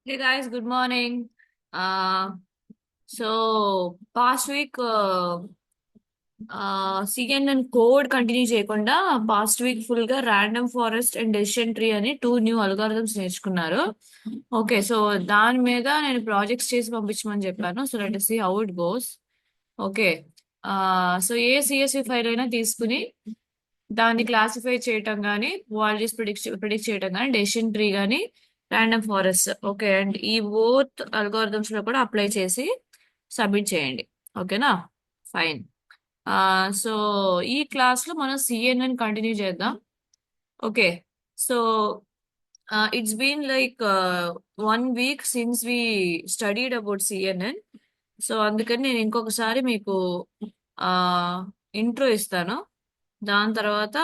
Hey guys, good morning. Past week CNN code continue చేయకుండా past week full గా random forest and decision tree అని two new algorithms నేర్చుకున్నారు. Okay, so దాని మీద నేను projects చేసి పంపించమని చెప్పాను. So let see how it goes. Okay, so a CSV file అయినా తీసుకుని దాన్ని క్లాసిఫై చేయటం కానీ వాల్యూస్ ప్రిడిక్ట్ చేయటం కానీ డెసిషన్ ట్రీ కానీ ర్యాండమ్ ఫారెస్ట్. ఓకే, అండ్ ఈ బోత్ అల్గోరిథమ్స్ లో కూడా అప్లై చేసి సబ్మిట్ చేయండి. ఓకేనా? ఫైన్. సో ఈ క్లాస్ లో మనం సిఎన్ఎన్ కంటిన్యూ చేద్దాం. Okay, so it's been like 1 week since we studied about CNN. So అందుకని నేను ఇంకొకసారి మీకు ఇంట్రో ఇస్తాను. దాని తర్వాత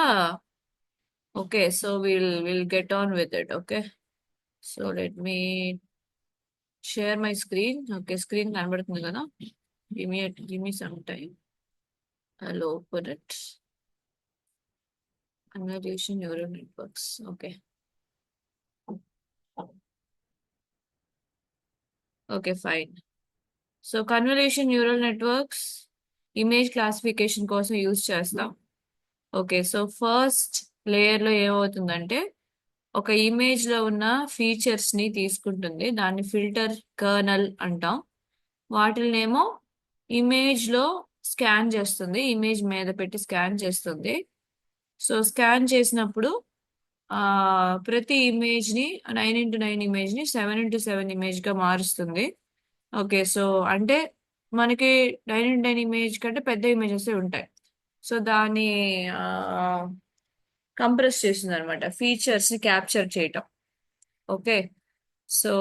okay, so will get on with it. Okay, so let me share my screen. Okay, screen కనబడుతుంది కదా? Give me some time. I'll open it. Convolution neural networks. Okay. Okay, fine. So convolution neural networks image classification కోసం use చేస్తాం. Okay, so first layer లో ఏమవుతుందంటే ఒక image లో ఉన్న features ని తీసుకుంటుంది, దాన్ని ఫిల్టర్ కర్నల్ అంటాం. వాటినేమో ఇమేజ్ లో స్కాన్ చేస్తుంది, ఇమేజ్ మీద పెట్టి స్కాన్ చేస్తుంది. సో స్కాన్ చేసినప్పుడు ప్రతి ఇమేజ్ ని 9x9 ఇమేజ్ ని 7x7 ఇమేజ్ గా మారుస్తుంది. ఓకే, సో అంటే మనకి 9x9 ఇమేజ్ కంటే పెద్ద ఇమేజెస్ ఉంటాయి. సో దాన్ని కంప్రెస్ చేస్తుంది అనమాట, ఫీచర్స్ ని క్యాప్చర్ చేయటం. ఓకే, సో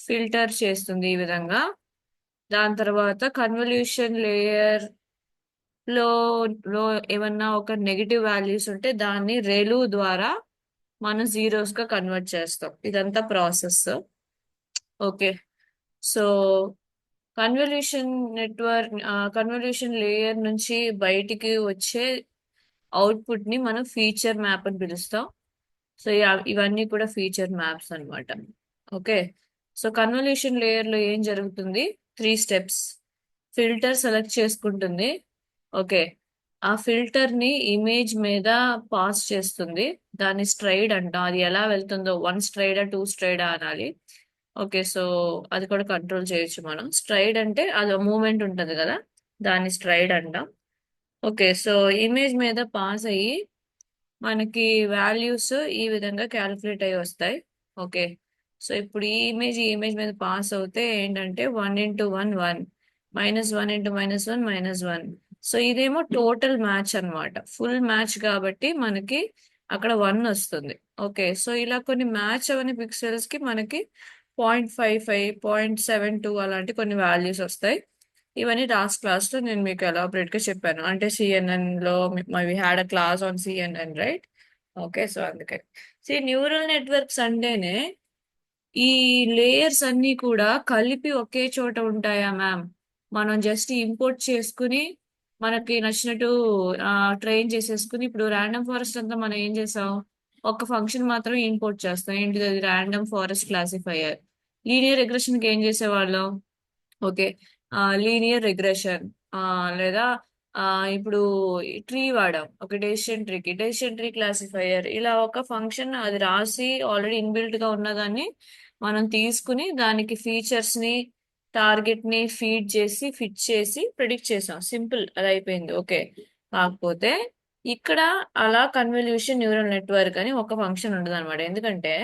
ఫిల్టర్ చేస్తుంది ఈ విధంగా. దాని తర్వాత కన్వల్యూషన్ లేయర్ లో లో ఏమన్నా ఒక నెగిటివ్ వాల్యూస్ ఉంటే దాన్ని రెలు ద్వారా మనం జీరోస్ గా కన్వర్ట్ చేస్తాం. ఇదంతా process. Okay, so convolution layer నుంచి బయటికి వచ్చే అవుట్పుట్ ని మనం ఫీచర్ మ్యాప్ అని పిలుస్తాం. సో ఇవన్నీ కూడా ఫీచర్ మ్యాప్స్ అన్నమాట. ఓకే, సో కన్వల్యూషన్ లేయర్ లో ఏం జరుగుతుంది? 3 steps. ఫిల్టర్ సెలెక్ట్ చేసుకుంటుంది. ఓకే, ఆ ఫిల్టర్ ని ఇమేజ్ మీద పాస్ చేస్తుంది. దాన్ని స్ట్రైడ్ అంటాం. అది ఎలా వెళ్తుందో 1 స్ట్రైడా 2 స్ట్రైడా అనాలి. ఓకే, సో అది కూడా కంట్రోల్ చేయొచ్చు మనం. స్ట్రైడ్ అంటే అది మూమెంట్ ఉంటుంది కదా, దాన్ని స్ట్రైడ్ అంటాం. ఓకే, సో ఇమేజ్ మీద పాస్ అయ్యి మనకి వాల్యూస్ ఈ విధంగా క్యాలిక్యులేట్ అయ్యి వస్తాయి. ఓకే, సో ఇప్పుడు ఈ ఇమేజ్ మీద పాస్ అవుతే ఏంటంటే 1x1 1, -1x-1 -1. సో ఇదేమో టోటల్ మ్యాచ్ అన్నమాట, ఫుల్ మ్యాచ్ కాబట్టి మనకి అక్కడ 1 వస్తుంది. ఓకే, సో ఇలా కొన్ని మ్యాచ్ అవని పిక్సెల్స్ కి మనకి 0.55 0.72 అలాంటి కొన్ని వాల్యూస్ వస్తాయి. ఇవన్నీ లాస్ట్ క్లాస్ లో నేను మీకు ఎలాబరేట్ గా చెప్పాను. అంటే సిఎన్ఎన్ లో we had a class on CNN, right? Okay, so అందుకని న్యూరల్ నెట్వర్క్స్ అంటేనే ఈ లేయర్స్ అన్ని కూడా కలిపి ఒకే చోట ఉంటాయా మ్యామ్? మనం జస్ట్ ఇంపోర్ట్ చేసుకుని మనకి నచ్చినట్టు ట్రైన్ చేసేసుకుని, ఇప్పుడు ర్యాండమ్ ఫారెస్ట్ అంతా మనం ఏం చేసాం? ఒక ఫంక్షన్ మాత్రం ఇంపోర్ట్ చేస్తాం. ఏంటిది? అది random forest classifier. Linear regression కి ఏం చేసేవాళ్ళం? ఓకే, లీనియర్ రిగ్రెషన్, లేదా ఆ, ఇప్పుడు ట్రీ వాడాం. ఒక డెసిషన్ ట్రీ క్లాసిఫైయర్. ఇలా ఒక ఫంక్షన్ అది రాసి ఆల్రెడీ ఇన్బిల్ట్ గా ఉన్నదాన్ని మనం తీసుకుని దానికి ఫీచర్స్ ని టార్గెట్ ని ఫీడ్ చేసి ఫిట్ చేసి ప్రిడిక్ట్ చేసాం. సింపుల్, అది అయిపోయింది. ఓకే, కాకపోతే ఇక్కడ అలా కన్వల్యూషన్ న్యూరల్ నెట్వర్క్ అని ఒక ఫంక్షన్ ఉండదు అనమాట. ఎందుకంటే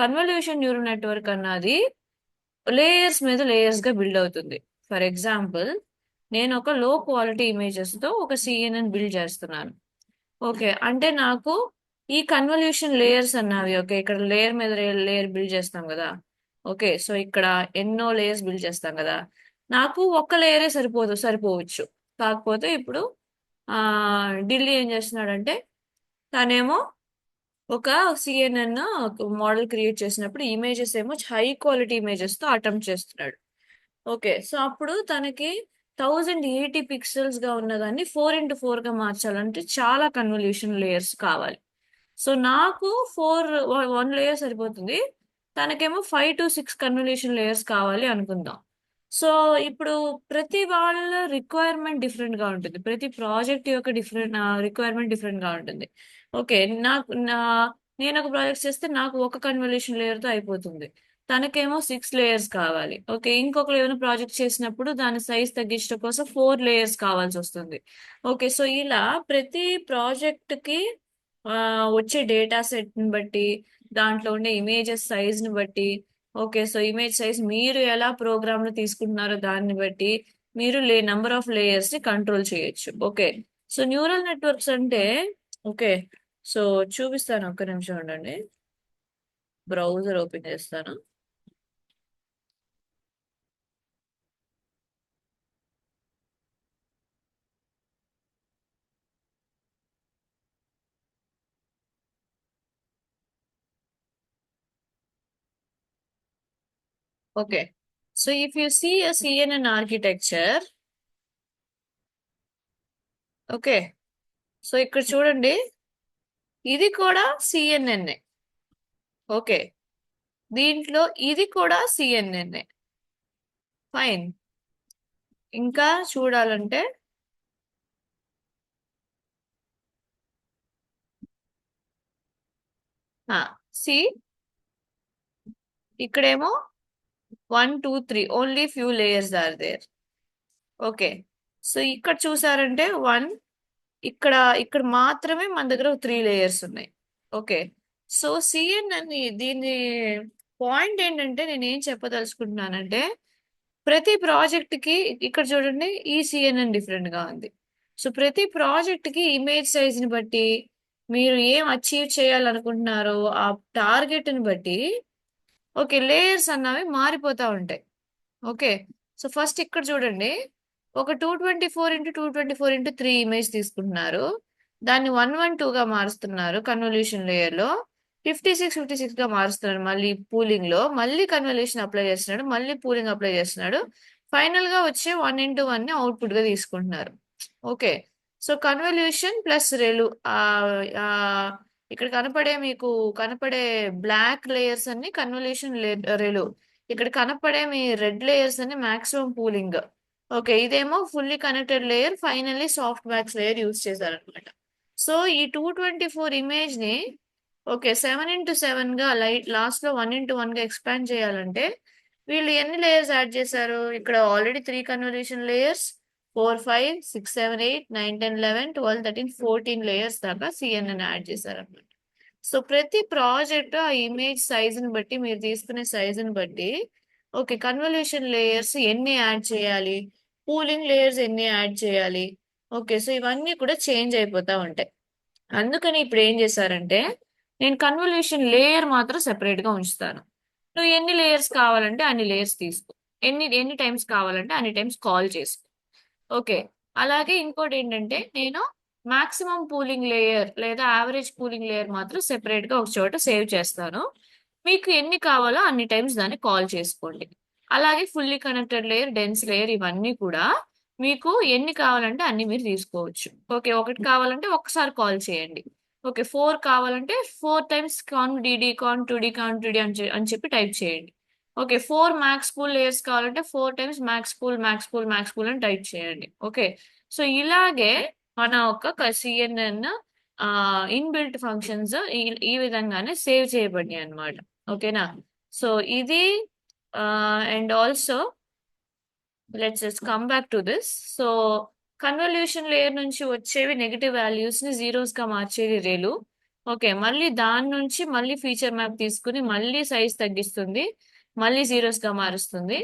కన్వల్యూషన్ న్యూరల్ నెట్వర్క్ అన్నది లేయర్స్ మీద లేయర్స్ గా బిల్డ్ అవుతుంది. ఫర్ ఎగ్జాంపుల్, నేను ఒక లో క్వాలిటీ ఇమేజెస్ తో ఒక సిఎన్ఎన్ బిల్డ్ చేస్తున్నాను. ఓకే, అంటే నాకు ఈ కన్వల్యూషన్ లేయర్స్ అన్నవి, ఓకే, ఇక్కడ లేయర్ మీద లేయర్ బిల్డ్ చేస్తాం కదా. ఓకే, సో ఇక్కడ ఎన్నో లేయర్స్ బిల్డ్ చేస్తాం కదా. నాకు ఒక్క లేయరే సరిపోవచ్చు. కాకపోతే ఇప్పుడు ఆ ఢిల్లీ ఏం చేస్తున్నాడంటే తనేమో ఒక సిఎన్ఎన్ మోడల్ క్రియేట్ చేసినప్పుడు ఇమేజెస్ ఏమో హై క్వాలిటీ ఇమేజెస్ తో అటెంప్ట్ చేస్తున్నాడు. ఓకే, సో అప్పుడు తనకి 1080 పిక్సెల్స్ గా ఉన్నదాన్ని 4x4 గా మార్చాలంటే చాలా కన్వల్యూషన్ లేయర్స్ కావాలి. సో నాకు 1 లేయర్ సరిపోతుంది. తనకేమో 5 to 6 కన్వల్యూషన్ లేయర్స్ కావాలి అనుకుందాం. సో ఇప్పుడు ప్రతి వాళ్ళ రిక్వైర్మెంట్ డిఫరెంట్ గా ఉంటుంది. ప్రతి ప్రాజెక్ట్ యొక్క రిక్వైర్మెంట్ డిఫరెంట్ గా ఉంటుంది. ఓకే, నేను ఒక ప్రాజెక్ట్ చేస్తే నాకు ఒక కన్వల్యూషన్ లేయర్ తో అయిపోతుంది. తనకేమో 6 లేయర్స్ కావాలి. ఓకే, ఇంకొకరు ఏమైనా ప్రాజెక్ట్ చేసినప్పుడు దాని సైజ్ తగ్గించడం కోసం 4 లేయర్స్ కావాల్సి వస్తుంది. ఓకే, సో ఇలా ప్రతి ప్రాజెక్ట్ కి ఆ, వచ్చే డేటా సెట్ ని బట్టి, దాంట్లో ఉండే ఇమేజెస్ సైజ్ ని బట్టి, ఓకే, సో ఇమేజ్ సైజ్ మీరు ఎలా ప్రోగ్రామ్ లో తీసుకుంటున్నారో దాన్ని బట్టి మీరు నంబర్ ఆఫ్ లేయర్స్ ని కంట్రోల్ చేయొచ్చు. ఓకే, సో న్యూరల్ నెట్వర్క్స్ అంటే, ఓకే, సో చూపిస్తాను, ఒక్క నిమిషం ఉండండి, బ్రౌజర్ ఓపెన్ చేస్తాను. Okay, so if you see a CNN architecture, okay, so ఇక్కడ చూడండి, ఇది కూడా సిఎన్ఎన్. ఓకే, దీంట్లో ఇది కూడా సిఎన్ఎన్. ఫైన్. ఇంకా చూడాలంటే సి, ఇక్కడేమో 1 2 3 only few layers are there. Okay, so ఇక్కడ చూసారంటే ఇక్కడ ఇక్కడ మాత్రమే మన దగ్గర 3 లేయర్స్ ఉన్నాయి. ఓకే, సో సిఎన్ఎన్ దీని పాయింట్ ఏంటంటే, నేను ఏం చెప్పదలుచుకుంటున్నానంటే, ప్రతి ప్రాజెక్ట్ కి ఇక్కడ చూడండి ఈ సిఎన్ఎన్ డిఫరెంట్ గా ఉంది. సో ప్రతి ప్రాజెక్ట్ కి ఇమేజ్ సైజ్ ని బట్టి, మీరు ఏం అచీవ్ చేయాలనుకుంటున్నారో ఆ టార్గెట్ ని బట్టి, ఓకే, లేయర్స్ అన్నవి మారిపోతా ఉంటాయి. ఓకే, సో ఫస్ట్ ఇక్కడ చూడండి, ఒక 224 x 224 x 3 ఇమేజ్ తీసుకుంటున్నారు, దాన్ని 112 గా మారుస్తున్నారు కన్వల్యూషన్ లేయర్ లో, 56 56 గా మారుస్తున్నారు మళ్ళీ పూలింగ్ లో, మళ్ళీ కన్వల్యూషన్ అప్లై చేస్తున్నాడు, మళ్ళీ పూలింగ్ అప్లై చేస్తున్నాడు, ఫైనల్ గా వచ్చే 1 x 1 ని అవుట్పుట్ గా తీసుకుంటున్నారు. ఓకే, సో కన్వల్యూషన్ ప్లస్ రెలు, ఇక్కడ మీకు కనపడే బ్లాక్ లేయర్స్ అన్ని కన్వల్యూషన్ రెలు, ఇక్కడ కనపడే మీ రెడ్ లేయర్స్ అన్ని మాక్సిమం పూలింగ్. ఓకే, ఇదేమో fully connected layer, finally soft max layer use చేశారనమాట. సో ఈ 224 ఇమేజ్ ని, ఓకే, 7 x 7 గా లాస్ట్ లో 1 x 1 గా ఎక్స్పాండ్ చేయాలంటే వీళ్ళు ఎన్ని లేయర్స్ యాడ్ చేశారు? ఇక్కడ ఆల్రెడీ 3 కన్వల్యూషన్ లేయర్స్, 4 5 6 7 8 9 10 11 12 13 14 లేయర్స్ దాకా సిఎన్ఎన్ యాడ్ చేశారనమాట. సో ప్రతి ప్రాజెక్ట్ ఆ ఇమేజ్ సైజ్ ని బట్టి, మీరు తీసుకునే సైజ్ ని బట్టి, ఓకే, కన్వల్యూషన్ లేయర్స్ ఎన్ని యాడ్ చేయాలి, పూలింగ్ లేయర్స్ ఎన్ని యాడ్ చేయాలి, ఓకే, సో ఇవన్నీ కూడా చేంజ్ అయిపోతా ఉంటాయి. అందుకని ఇప్పుడు ఏం చేశారంటే, నేను కన్వల్యూషన్ లేయర్ మాత్రం సెపరేట్ గా ఉంచుతాను. నువ్వు ఎన్ని లేయర్స్ కావాలంటే అన్ని లేయర్స్ తీసుకో, ఎన్ని ఎన్ని టైమ్స్ కావాలంటే అన్ని టైమ్స్ కాల్ చేసుకో. ఓకే, అలాగే ఇంకోటి ఏంటంటే, నేను మాక్సిమం పూలింగ్ లేయర్ లేదా యావరేజ్ పూలింగ్ లేయర్ మాత్రం సెపరేట్ గా ఒక చోట సేవ్ చేస్తాను. మీకు ఎన్ని కావాలో అన్ని టైమ్స్ దాన్ని కాల్ చేసుకోండి. అలాగే fully connected layer, dense layer, ఇవన్నీ కూడా మీకు ఎన్ని కావాలంటే అన్ని మీరు తీసుకోవచ్చు. ఓకే, ఒకటి కావాలంటే ఒకసారి కాల్ చేయండి. ఓకే, 4 కావాలంటే 4 టైమ్స్ కాన్ డిడి కాన్ 2D కాన్ 2D అని చెప్పి టైప్ చేయండి. ఓకే, 4 మ్యాక్స్ పూల్ లేయర్స్ కావాలంటే 4 టైమ్స్ మ్యాక్స్ పూల్ అని టైప్ చేయండి. ఓకే, సో ఇలాగే మన ఒక సిఎన్ఎన్ ఇన్బిల్ట్ ఫంక్షన్స్ ఈ విధంగానే సేవ్ చేయబడినాయి అన్నమాట. ఓకేనా, సో ఇది and also let's just come back to this. So convolution layer నుంచి వచ్చేవి నెగిటివ్ వాల్యూస్ ని జీరోస్ గా మార్చేది రేలు. ఓకే, మళ్ళీ దాని నుంచి మళ్ళీ ఫీచర్ మ్యాప్ తీసుకుని మళ్ళీ సైజ్ తగ్గిస్తుంది, మళ్ళీ జీరోస్ గా మారుస్తుంది.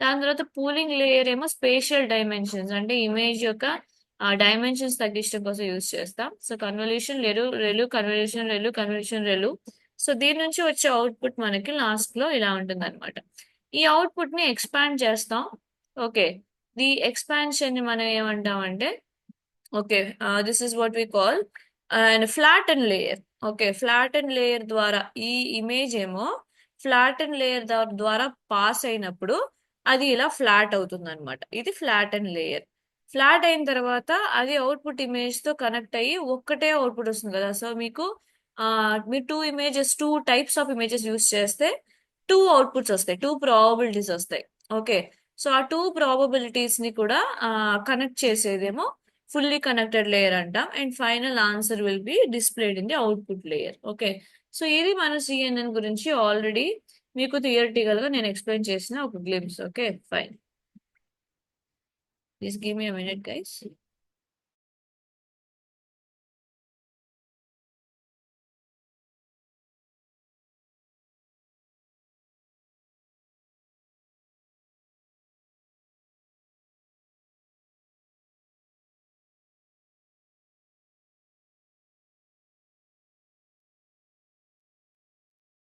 దాని తర్వాత పూలింగ్ లేయర్ ఏమో స్పేషియల్ డైమెన్షన్స్, అంటే ఇమేజ్ యొక్క డైమెన్షన్స్ తగ్గించడం కోసం యూజ్ చేస్తాం. So convolution ReLU ReLU convolution ReLU convolution ReLU. So దీని నుంచి వచ్చే అవుట్పుట్ మనకి లాస్ట్ లో ఇలా ఉంటుంది అనమాట. ఈ అవుట్పుట్ ని ఎక్స్పాండ్ చేస్తాం. ఓకే, ది ఎక్స్పాన్షన్ ని మనం ఏమంటామంటే, okay, this is what we call and flatten layer. Okay, flatten layer ద్వారా ఈ ఇమేజ్ ఏమో ఫ్లాటన్ లేయర్ ద్వారా పాస్ అయినప్పుడు అది ఇలా ఫ్లాట్ అవుతుంది అనమాట. ఇది ఫ్లాటన్ లేయర్. ఫ్లాట్ అయిన తర్వాత అది అవుట్పుట్ ఇమేజ్ తో కనెక్ట్ అయ్యి ఒక్కటే అవుట్పుట్ వస్తుంది కదా. సో మీకు మీరు 2 టైప్స్ ఆఫ్ ఇమేజెస్ యూస్ చేస్తే టూ అవుట్పుట్స్ వస్తాయి, టూ ప్రాబబిలిటీస్ వస్తాయి. ఓకే, సో ఆ టూ ప్రాబబిలిటీస్ ని కూడా కనెక్ట్ చేసేదేమో ఫుల్లీ కనెక్టెడ్ లేయర్ అంటాం. And final answer will be displayed in the output layer. Okay, so ఇది మన సిఎన్ఎన్ గురించి ఆల్రెడీ మీకు థియరిటికల్ గా నేను ఎక్స్ప్లెయిన్ చేసిన ఒక glimpse. Okay fine, please give me a minute guys.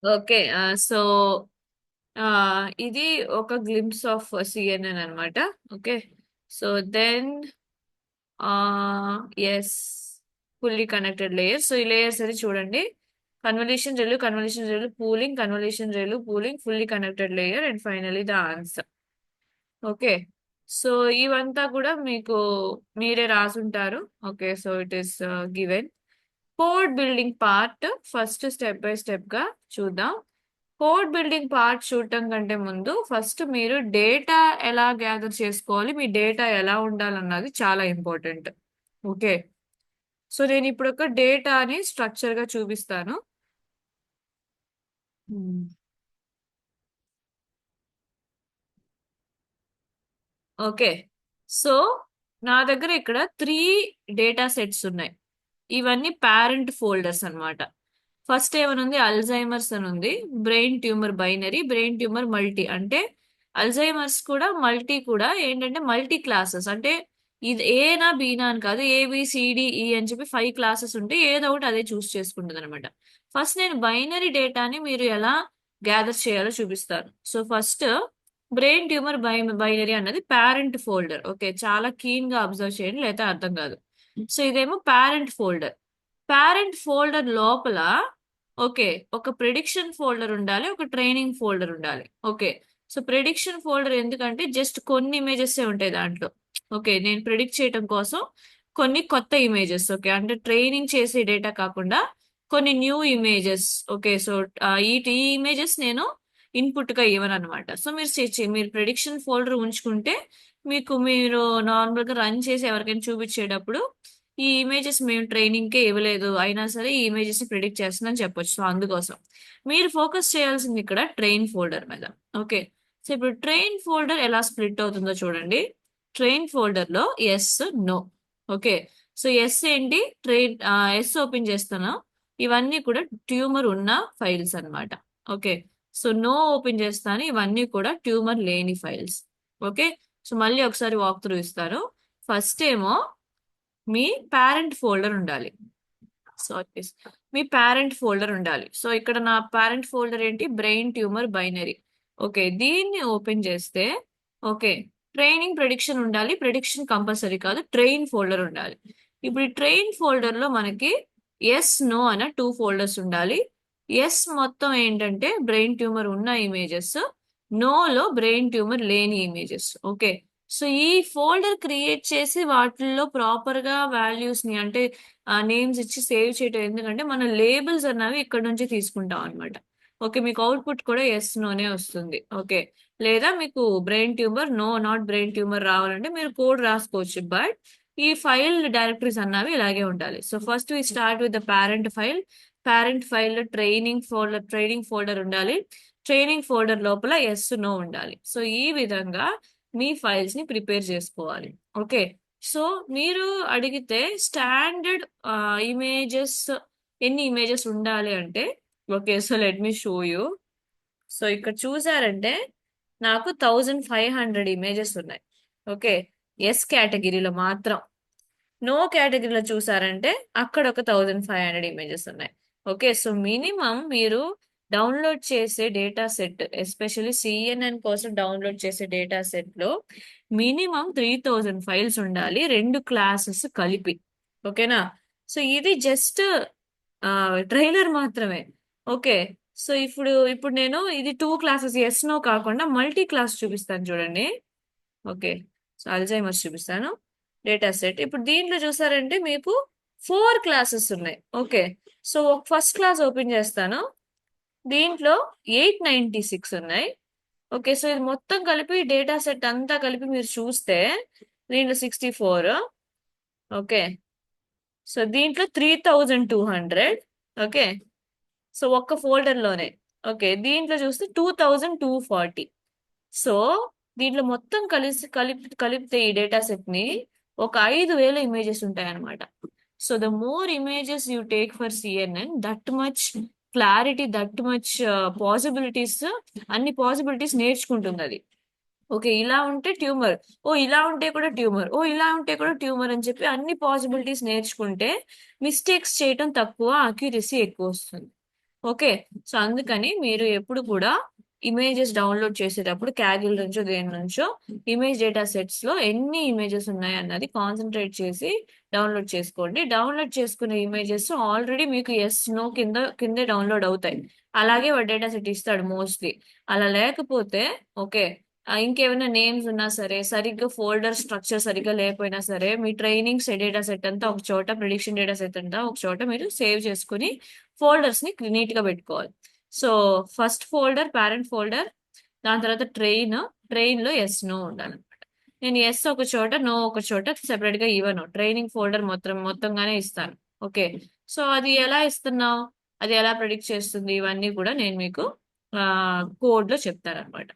Okay, so ఇది ఒక గ్లిమ్స్ ఆఫ్ సిఎన్ఎన్ అన్నమాట. Okay, so then yes, fully connected layer. So ఈ లేయర్స్ అది చూడండి, convolution ReLU, pooling, convolution ReLU, pooling, fully connected layer, and finally the answer. Okay, so ఇవంతా కూడా మీకు మీరే రాసుంటారు. Okay, so it is given. Code building part first step by step గా చూద్దాం. కోడ్ బిల్డింగ్ పార్ట్ చూడటం కంటే ముందు ఫస్ట్ మీరు డేటా ఎలా గ్యాదర్ చేసుకోవాలి, మీ డేటా ఎలా ఉండాలన్నది చాలా ఇంపార్టెంట్. ఓకే, సో నేను ఇప్పుడు ఒక డేటాని స్ట్రక్చర్ గా చూపిస్తాను. ఓకే, సో నా దగ్గర ఇక్కడ 3 డేటా సెట్స్ ఉన్నాయి. ఇవన్నీ పేరెంట్ ఫోల్డర్స్ అన్నమాట. ఫస్ట్ ఏమనుంది, అల్జైమర్స్ అని ఉంది, brain tumour binary, brain tumour multi. అంటే అల్జైమర్స్ కూడా మల్టీ కూడా ఏంటంటే మల్టీ క్లాసెస్. అంటే ఇది ఏనా బీనా అని కాదు, ఏబిసిడిఈ అని చెప్పి 5 క్లాసెస్ ఉంటే ఏదో ఒకటి అదే చూస్ చేసుకుంటుంది అనమాట. ఫస్ట్ నేను బైనరీ డేటాని మీరు ఎలా గ్యాదర్ చేయాలో చూపిస్తాను. So first brain tumour binary అన్నది పేరెంట్ ఫోల్డర్. ఓకే, చాలా కీన్ గా అబ్జర్వ్ చేయండి, లేకపోతే అర్థం కాదు. సో ఇదేమో పేరెంట్ ఫోల్డర్. పేరెంట్ ఫోల్డర్ లోపల ఓకే ఒక ప్రిడిక్షన్ ఫోల్డర్ ఉండాలి, ఒక ట్రైనింగ్ ఫోల్డర్ ఉండాలి. ఓకే, సో ప్రిడిక్షన్ ఫోల్డర్ ఎందుకంటే జస్ట్ కొన్ని ఇమేజెస్ ఉంటాయి దాంట్లో. ఓకే, నేను ప్రిడిక్ట్ చేయడం కోసం కొన్ని కొత్త ఇమేజెస్. ఓకే, అంటే ట్రైనింగ్ చేసే డేటా కాకుండా కొన్ని న్యూ ఇమేజెస్. ఓకే, సో ఈ ఇమేజెస్ నేను ఇన్పుట్ గా ఇవ్వను అనమాట. సో మీరు ప్రిడిక్షన్ ఫోల్డర్ ఉంచుకుంటే మీకు మీరు నార్మల్ గా రన్ చేసి ఎవరికైనా చూపించేటప్పుడు ఈ ఇమేజెస్ మేము ట్రైనింగ్ కే ఇవ్వలేదు, అయినా సరే ఈ ఇమేజెస్ ని ప్రిడిక్ట్ చేస్తుందని చెప్పొచ్చు. సో అందుకోసం మీరు ఫోకస్ చేయాల్సింది ఇక్కడ ట్రైన్ ఫోల్డర్ మీద. ఓకే, సో ఇప్పుడు ట్రైన్ ఫోల్డర్ ఎలా స్ప్లిట్ అవుతుందో చూడండి. ట్రైన్ ఫోల్డర్ లో yes, no. Okay, so yes ఏంటి, ఎస్ ఓపెన్ చేస్తాను, ఇవన్నీ కూడా ట్యూమర్ ఉన్న ఫైల్స్ అన్నమాట. ఓకే, సో నో ఓపెన్ చేస్తాను, ఇవన్నీ కూడా ట్యూమర్ లేని ఫైల్స్. ఓకే, సో మళ్ళీ ఒకసారి వాక్ త్రూ ఇస్తాను. ఫస్ట్ ఏమో మీ పేరెంట్ ఫోల్డర్ ఉండాలి. సారీ, మీ పేరెంట్ ఫోల్డర్ ఉండాలి. సో ఇక్కడ నా పేరెంట్ ఫోల్డర్ ఏంటి, బ్రెయిన్ ట్యూమర్ బైనరీ. ఓకే, దీన్ని ఓపెన్ చేస్తే ఓకే ట్రైనింగ్ ప్రిడిక్షన్ ఉండాలి, ప్రిడిక్షన్ కంపల్సరీ కాదు, ట్రైన్ ఫోల్డర్ ఉండాలి. ఇప్పుడు ఈ ట్రైన్ ఫోల్డర్ లో మనకి ఎస్, నో అన్న 2 ఫోల్డర్స్ ఉండాలి. ఎస్ మొత్తం ఏంటంటే బ్రెయిన్ ట్యూమర్ ఉన్న ఇమేజెస్, నోలో బ్రెయిన్ ట్యూమర్ లేని ఇమేజెస్. ఓకే, సో ఈ ఫోల్డర్ క్రియేట్ చేసి వాటిల్లో ప్రాపర్ గా వాల్యూస్ ని అంటే నేమ్స్ ఇచ్చి సేవ్ చేయటం. ఎందుకంటే మనం లేబుల్స్ అన్నవి ఇక్కడ నుంచి తీసుకుంటాం అనమాట. ఓకే, మీకు అవుట్పుట్ కూడా ఎస్, నోనే వస్తుంది. ఓకే, లేదా మీకు brain tumour, no not brain tumour రావాలంటే మీరు కోడ్ రాసుకోవచ్చు. బట్ ఈ ఫైల్ డైరెక్టరీస్ అన్నవి ఇలాగే ఉండాలి. So first we start with the parent file. Parent file లో ట్రైనింగ్ ఫోల్డర్ ఉండాలి. ట్రైనింగ్ ఫోల్డర్ లోపల ఎస్, నో ఉండాలి. సో ఈ విధంగా మీ ఫైల్స్ ని ప్రిపేర్ చేసుకోవాలి. ఓకే, సో మీరు అడిగితే స్టాండర్డ్ ఇమేజెస్ ఎన్ని ఇమేజెస్ ఉండాలి అంటే, okay so let me show you. So ఇక్కడ చూసారంటే నాకు 1500 ఇమేజెస్ ఉన్నాయి. ఓకే, ఎస్ కేటగిరీలో మాత్రం. నో కేటగిరీలో చూసారంటే అక్కడ ఒక 1500 ఇమేజెస్ ఉన్నాయి. ఓకే, సో మినిమం మీరు డౌన్లోడ్ చేసే డేటా సెట్, ఎస్పెషల్లీ సిఎన్ఎన్ కోసం డౌన్లోడ్ చేసే డేటా సెట్ లో మినిమం 3000 ఫైల్స్ ఉండాలి, 2 క్లాసెస్ కలిపి. ఓకేనా, సో ఇది జస్ట్ ట్రైలర్ మాత్రమే. ఓకే, సో ఇప్పుడు నేను ఇది 2 క్లాసెస్ ఎస్, నో కాకుండా మల్టీ క్లాస్ చూపిస్తాను చూడండి. ఓకే, సో అల్జైమర్స్ చూపిస్తాను డేటా సెట్. ఇప్పుడు దీంట్లో చూసారంటే మీకు 4 క్లాసెస్ ఉన్నాయి. Okay, so first class open చేస్తాను. దీంట్లో 896 ఉన్నాయి. ఓకే, సో ఇది మొత్తం కలిపి డేటా సెట్ అంతా కలిపి మీరు చూస్తే దీంట్లో 64. ఓకే, సో దీంట్లో 3200. ఓకే, సో ఒక్క ఫోల్డర్ లోనే. ఓకే, దీంట్లో చూస్తే 2240. సో దీంట్లో మొత్తం కలిపితే ఈ డేటా సెట్ ని ఒక 5,000 ఇమేజెస్ ఉంటాయి అనమాట. So the more images you take for CNN, that much clarity, that much possibilities, అన్ని పాసిబిలిటీస్ నేర్చుకుంటుంది అది. ఓకే, ఇలా ఉంటే ట్యూమర్, ఓ ఇలా ఉంటే కూడా ట్యూమర్, ఓ ఇలా ఉంటే కూడా ట్యూమర్ అని చెప్పి అన్ని పాసిబిలిటీస్ నేర్చుకుంటే మిస్టేక్స్ చేయటం తక్కువ, అక్యురసీ ఎక్కువ వస్తుంది. ఓకే, సో అందుకని మీరు ఎప్పుడు కూడా ఇమేజెస్ డౌన్లోడ్ చేసేటప్పుడు క్యాగిల్ నుంచో దేని నుంచో ఇమేజ్ డేటా సెట్స్ లో ఎన్ని ఇమేజెస్ ఉన్నాయి అన్నది కాన్సన్ట్రేట్ చేసి డౌన్లోడ్ చేసుకోండి. డౌన్లోడ్ చేసుకునే ఇమేజెస్ ఆల్రెడీ మీకు ఎస్ నో కిందే డౌన్లోడ్ అవుతాయి. అలాగే వాడు డేటా సెట్ ఇస్తాడు మోస్ట్లీ. అలా లేకపోతే ఓకే, ఇంకేమైనా నేమ్స్ ఉన్నా సరే, సరిగ్గా ఫోల్డర్ స్ట్రక్చర్ సరిగ్గా లేకపోయినా సరే, మీ ట్రైనింగ్స్ డేటా సెట్ అంతా ఒక చోట, ప్రిడిక్షన్ డేటా సెట్ అంతా ఒక చోట మీరు సేవ్ చేసుకుని ఫోల్డర్స్ ని నీట్ గా పెట్టుకోవాలి. So first folder parent folder, దాని తర్వాత ట్రైన్ లో ఎస్ నో ఉండాలన్నమాట. నేను ఎస్ ఒక చోట, నో ఒక చోట సెపరేట్ గా ఇవ్వను, ట్రైనింగ్ ఫోల్డర్ మొత్తంగానే ఇస్తాను. ఓకే, సో అది ఎలా ఇస్తున్నావు, అది ఎలా ప్రిడిక్ట్ చేస్తుంది, ఇవన్నీ కూడా నేను మీకు కోడ్ లో చెప్తాను అనమాట.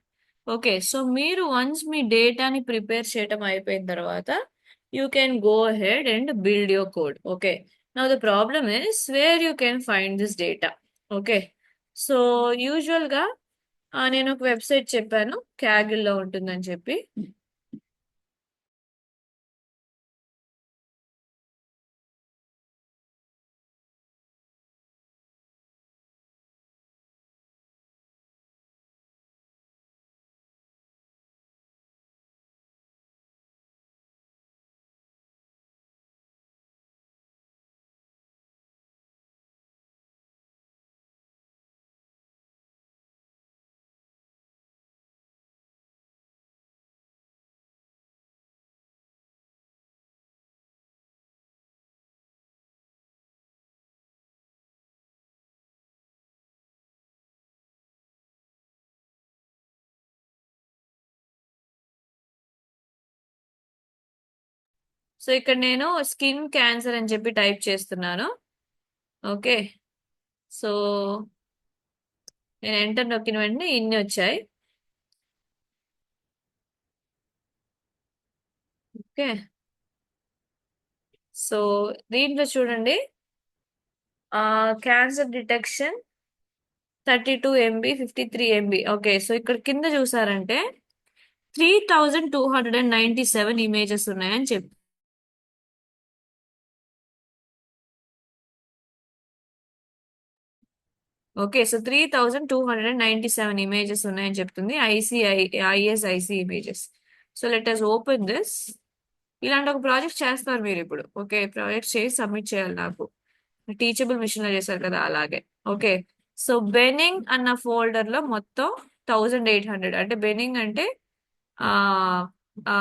ఓకే, సో మీరు వన్స్ మీ డేటాని ప్రిపేర్ చేయటం అయిపోయిన తర్వాత you can go ahead and build your code. Okay, now the problem is where you can find this data. Okay, so usual గా నేను ఒక వెబ్సైట్ చెప్పాను క్యాగిల్ లో ఉంటుందని చెప్పి. సో ఇక్కడ నేను స్కిన్ క్యాన్సర్ అని చెప్పి టైప్ చేస్తున్నాను. ఓకే, సో నేను ఎంటర్ నొక్కిన వెంటనే ఇన్ని వచ్చాయి. ఓకే, సో దీంట్లో చూడండి, cancer detection 32 MB, 53 MB. Okay, so ఇక్కడ కింద చూసారంటే 3297 ఇమేజెస్ ఉన్నాయని చెప్పి. ఓకే, సో 3297 ఇమేజెస్ ఉన్నాయని చెప్తుంది. ISIC images. So let us open this. ఇలాంటి ఒక ప్రాజెక్ట్ చేస్తారు మీరు ఇప్పుడు. ఓకే, ప్రాజెక్ట్ చేసి సబ్మిట్ చేయాలి నాకు. టీచబుల్ మిషన్ లో చేశారు కదా అలాగే. ఓకే, సో బెనింగ్ అన్న ఫోల్డర్ లో మొత్తం 1800, అంటే బెనింగ్ అంటే ఆ ఆ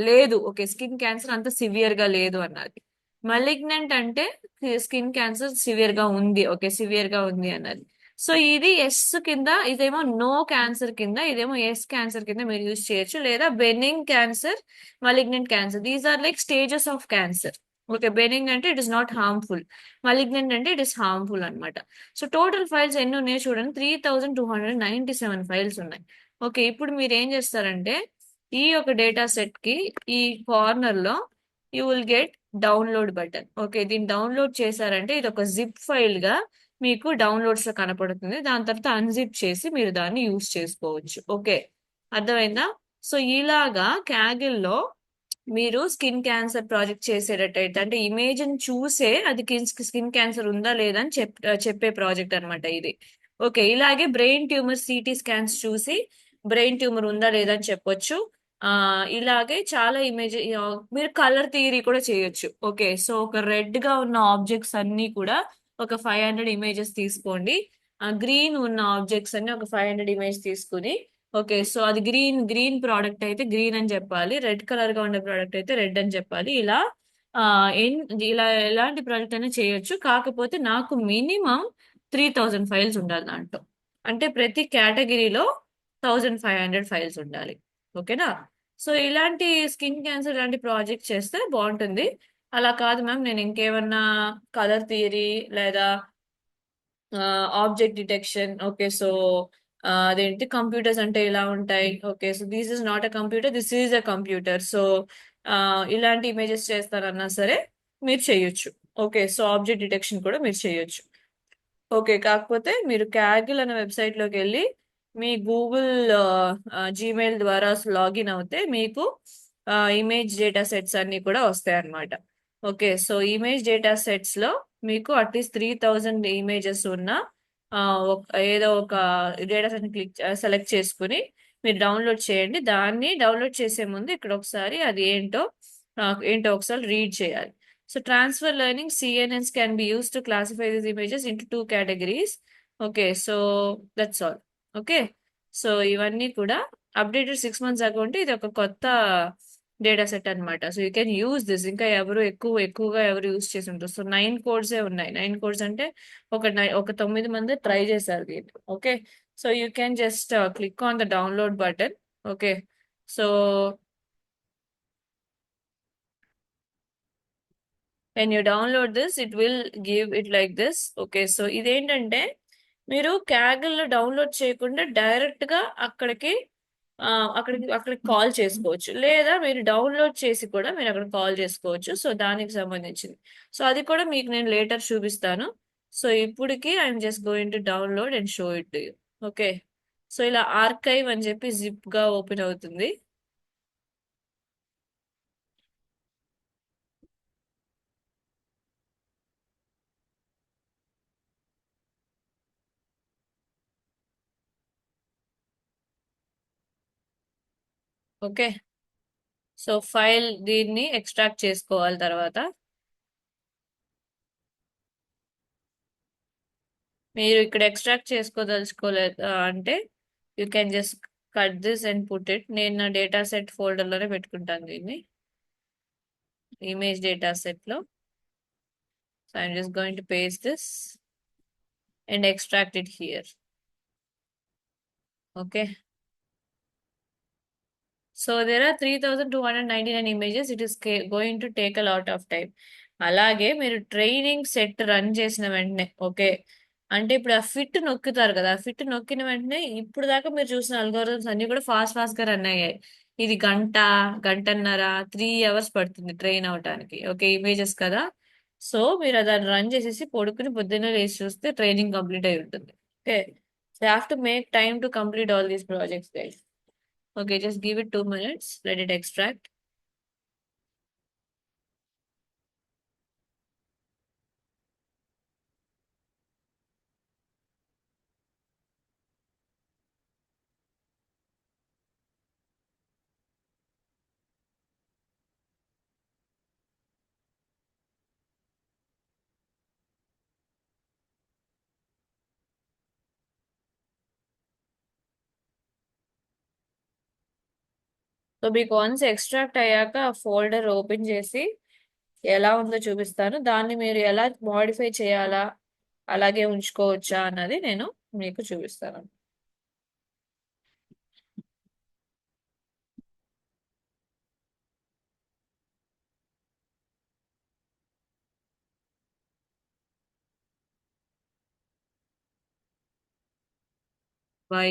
లేదు. ఓకే, స్కిన్ క్యాన్సర్ అంత సివియర్ గా లేదు అన్నది. మలిగ్నెంట్ అంటే స్కిన్ క్యాన్సర్ సివియర్ గా ఉంది. ఓకే, సివియర్ గా ఉంది అన్నది. సో ఇది ఎస్ కింద, ఇదేమో నో క్యాన్సర్ కింద, ఇదేమో ఎస్ క్యాన్సర్ కింద మీరు యూజ్ చేయొచ్చు. లేదా benign cancer, malignant cancer, these are like stages of cancer. Okay, benign అంటే it is not harmful, malignant అంటే ఇట్ ఇస్ హార్మ్ఫుల్ అనమాట. సో టోటల్ ఫైల్స్ ఎన్ని ఉన్నాయో చూడండి, 3297 ఫైల్స్ ఉన్నాయి. ఓకే, ఇప్పుడు మీరు ఏం చేస్తారంటే ఈ ఒక డేటా సెట్ కి ఈ కార్నర్ లో you will get download button. Okay, దీన్ని డౌన్లోడ్ చేశారంటే ఇది ఒక జిప్ ఫైల్ గా మీకు డౌన్లోడ్స్ లో కనపడుతుంది. దాని తర్వాత అన్జిప్ చేసి మీరు దాన్ని యూజ్ చేసుకోవచ్చు. ఓకే, అర్థమైందా? సో ఇలాగా క్యాగిల్ లో మీరు స్కిన్ క్యాన్సర్ ప్రాజెక్ట్ చేసేటట్టయితే, అంటే ఇమేజ్ ని చూసే అది స్కిన్ క్యాన్సర్ ఉందా లేదా అని చెప్పే ప్రాజెక్ట్ అనమాట ఇది. ఓకే, ఇలాగే బ్రెయిన్ ట్యూమర్ సిటీ స్కాన్స్ చూసి బ్రెయిన్ ట్యూమర్ ఉందా లేదా అని చెప్పొచ్చు. ఇలాగే చాలా ఇమేజ్, మీరు కలర్ థియరీ కూడా చేయొచ్చు. ఓకే, సో ఒక రెడ్ గా ఉన్న ఆబ్జెక్ట్స్ అన్ని కూడా ఒక 500 ఇమేజెస్ తీసుకోండి. గ్రీన్ ఉన్న ఆబ్జెక్ట్స్ అన్ని ఒక 500 ఇమేజ్ తీసుకుని, ఓకే, సో అది గ్రీన్ గ్రీన్ ప్రోడక్ట్ అయితే గ్రీన్ అని చెప్పాలి, రెడ్ కలర్ గా ఉండే ప్రోడక్ట్ అయితే రెడ్ అని చెప్పాలి. ఇలా ఆ, ఇలా ఎలాంటి ప్రాజెక్ట్ అయినా చేయొచ్చు. కాకపోతే నాకు మినిమం 3000 ఫైల్స్ ఉండాలి దాంట్లో. అంటే ప్రతి కేటగిరీలో 1500 ఫైల్స్ ఉండాలి. ఓకేనా? సో ఇలాంటి స్కిన్ క్యాన్సర్ లాంటి ప్రాజెక్ట్ చేస్తే బాగుంటుంది. అలా కాదు మ్యామ్, నేను ఇంకేమన్నా కలర్ థియరీ లేదా ఆబ్జెక్ట్ డిటెక్షన్, ఓకే సో అదేంటి కంప్యూటర్స్ అంటే ఇలా ఉంటాయి, okay so this is not a computer, this is a computer, so ఇలాంటి ఇమేజెస్ చేస్తారన్నా సరే మీరు చేయొచ్చు. ఓకే సో ఆబ్జెక్ట్ డిటెక్షన్ కూడా మీరు చేయొచ్చు. ఓకే, కాకపోతే మీరు క్యాగిల్ అనే వెబ్సైట్ లోకి వెళ్ళి మీ గూగుల్ జీమెయిల్ ద్వారా లాగిన్ అవుతే మీకు ఇమేజ్ డేటా సెట్స్ అన్ని కూడా వస్తాయి అన్నమాట. Okay so image data sets లో మీకు అట్లీస్ట్ 3000 ఇమేజెస్ ఉన్న ఆ, ఏదో ఒక డేటా సెట్ సెలెక్ట్ చేసుకుని మీరు డౌన్లోడ్ చేయండి. దాన్ని డౌన్లోడ్ చేసే ముందు ఇక్కడ ఒకసారి అది ఏంటో ఒకసారి రీడ్ చేయాలి. So transfer learning CNNs can be used to classify these images into two categories. Okay, so that's all. Okay, so ఇవన్నీ కూడా అప్డేటెడ్ 6 months ago ఉంటే ఇది ఒక కొత్త డేటా సెట్ అన్నమాట. So you can use this. ఇంకా ఎవరు ఎక్కువగా ఎవరు యూజ్ చేసి ఉంటారు. సో 9 కోడ్సే ఉన్నాయి. 9 కోడ్స్ అంటే ఒక 9 మంది ట్రై చేశారు దీన్ని. Okay, so you can just click on the download button. Okay, so when you download this it will give it like this. Okay so ఇదేంటంటే మీరు Kaggle లో డౌన్లోడ్ చేయకుండా డైరెక్ట్ గా ఆ, అక్కడికి కాల్ చేసుకోవచ్చు, లేదా మీరు డౌన్లోడ్ చేసి కూడా మీరు అక్కడ కాల్ చేసుకోవచ్చు. సో దానికి సంబంధించింది. సో అది కూడా మీకు నేను లేటర్ చూపిస్తాను. సో ఇప్పటికి I'm just going to download and show it to you. Okay, so ఇలా ఆర్కైవ్ అని చెప్పి జిప్ గా ఓపెన్ అవుతుంది. ఓకే, సో ఫైల్ దీన్ని ఎక్స్ట్రాక్ట్ చేసుకోవాలి. తర్వాత మీరు ఇక్కడ ఎక్స్ట్రాక్ట్ చేసుకోదలుచుకోలేదు అంటే you can just cut this and put it. నేను నా డేటా సెట్ ఫోల్డర్ లోనే పెట్టుకుంటాను దీన్ని, ఇమేజ్ డేటా సెట్ లో. So I'm just going to paste this and extract it here. Okay, so there are 3299 images. It is going to take a lot of time. అలాగే మీరు training set run చేసిన వెంటనే, okay అంటే ఇప్పుడు ఆ fit నొక్కుతారు కదా, ఆ ఫిట్ నొక్కిన వెంటనే ఇప్పుడు దాకా మీరు చూసిన అల్గోరిథమ్స్ అన్ని కూడా ఫాస్ట్ ఫాస్ట్ గా రన్ అయ్యాయి. ఇది గంటన్నర 3 hours పడుతుంది ట్రైన్ అవటానికి. ఓకే, ఇమేజెస్ కదా. సో మీరు దాన్ని రన్ చేసేసి పడుకుని పొద్దున్నే లేచి చూస్తే ట్రైనింగ్ కంప్లీట్ అయి ఉంటుంది. Okay, so have to make time to complete all these projects guys. Okay, just give it 2 minutes. Let it extract. So మీకు వన్స్ ఎక్స్ట్రాక్ట్ అయ్యాక ఫోల్డర్ ఓపెన్ చేసి ఎలా ఉందో చూపిస్తాను. దాన్ని మీరు ఎలా మోడిఫై చేయాలా, అలాగే ఉంచుకోవచ్చా అన్నది నేను మీకు చూపిస్తాను.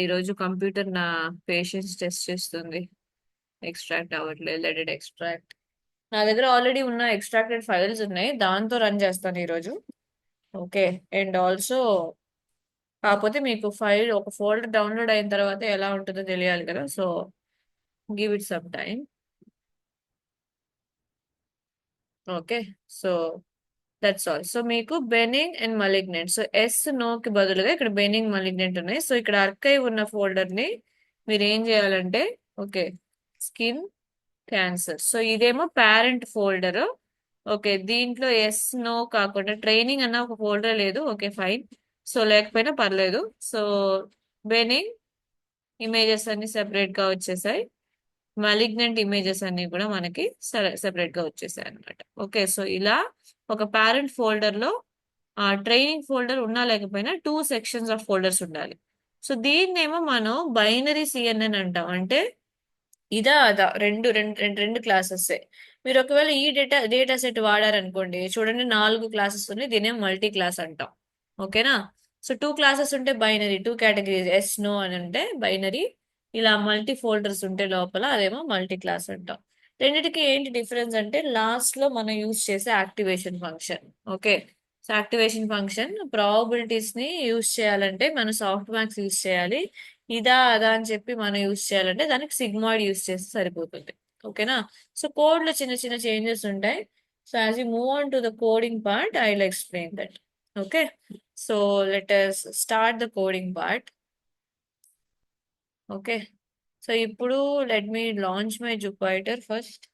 ఈరోజు కంప్యూటర్ నా పేషెన్స్ టెస్ట్ చేస్తుంది. ఎక్స్ట్రాక్ట్ అవ్వట్లేదు. Let it extract. నా దగ్గర ఆల్రెడీ ఉన్న ఎక్స్ట్రాక్టెడ్ ఫైల్స్ ఉన్నాయి, దాంతో రన్ చేస్తాను ఈరోజు. ఓకే, అండ్ ఆల్సో కాకపోతే మీకు ఫైల్ ఒక ఫోల్డర్ డౌన్లోడ్ అయిన తర్వాత ఎలా ఉంటుందో తెలియాలి కదా. So give it some time. Okay, so that's all. So మీకు benign and malignant, so yes no కి బదులుగా ఇక్కడ బెనింగ్ మలిగ్నెంట్ ఉన్నాయి. సో ఇక్కడ ఆర్కైవ్ ఉన్న ఫోల్డర్ ని మీరు ఏం చేయాలంటే, ఓకే స్కిన్ క్యాన్సర్, సో ఇదేమో పేరెంట్ ఫోల్డర్. ఓకే, దీంట్లో ఎస్ నో కాకుండా ట్రైనింగ్ అన్న ఒక ఫోల్డర్ లేదు. ఓకే ఫైన్, సో లేకపోయినా పర్లేదు. సో బెనింగ్ ఇమేజెస్ అన్ని సెపరేట్ గా వచ్చేసాయి. మలిగ్నెంట్ ఇమేజెస్ అన్ని కూడా మనకి సెపరేట్ గా వచ్చేసాయి అనమాట. ఓకే, సో ఇలా ఒక పేరెంట్ ఫోల్డర్ లో ట్రైనింగ్ ఫోల్డర్ ఉన్నా లేకపోయినా 2 sections ఆఫ్ ఫోల్డర్స్ ఉండాలి. సో దీన్నేమో మనం బైనరీ సిఎన్ఎన్ అంటాం. అంటే ఇదా అదా రెండు రెండు రెండు రెండు క్లాసెస్. మీరు ఒకవేళ ఈ డేటా సెట్ వాడారనుకోండి, చూడండి 4 క్లాసెస్ ఉన్నాయి, దీనే మల్టీ క్లాస్ అంటాం. ఓకేనా? సో 2 క్లాసెస్ ఉంటే బైనరీ, 2 కేటగిరీస్ ఎస్ నో అని అంటే బైనరీ. ఇలా మల్టీ ఫోల్డర్స్ ఉంటే లోపల అదేమో మల్టీ క్లాస్ అంటాం. రెండిటికి ఏంటి డిఫరెన్స్ అంటే లాస్ట్ లో మనం యూజ్ చేసే activation function. Okay, so activation function probabilities ని యూజ్ చేయాలంటే మనం సాఫ్ట్ మ్యాక్స్ యూజ్ చేయాలి. ఇదా అదా అని చెప్పి మనం యూజ్ చేయాలంటే దానికి సిగ్మాయిడ్ యూజ్ చేస్తే సరిపోతుంది. ఓకేనా? సో కోడ్ లో చిన్న చిన్న చేంజెస్ ఉంటాయి. So as you move on to the coding part I will explain that. Okay, so let us start the coding part. Okay, so ఇప్పుడు let me launch my Jupyter first.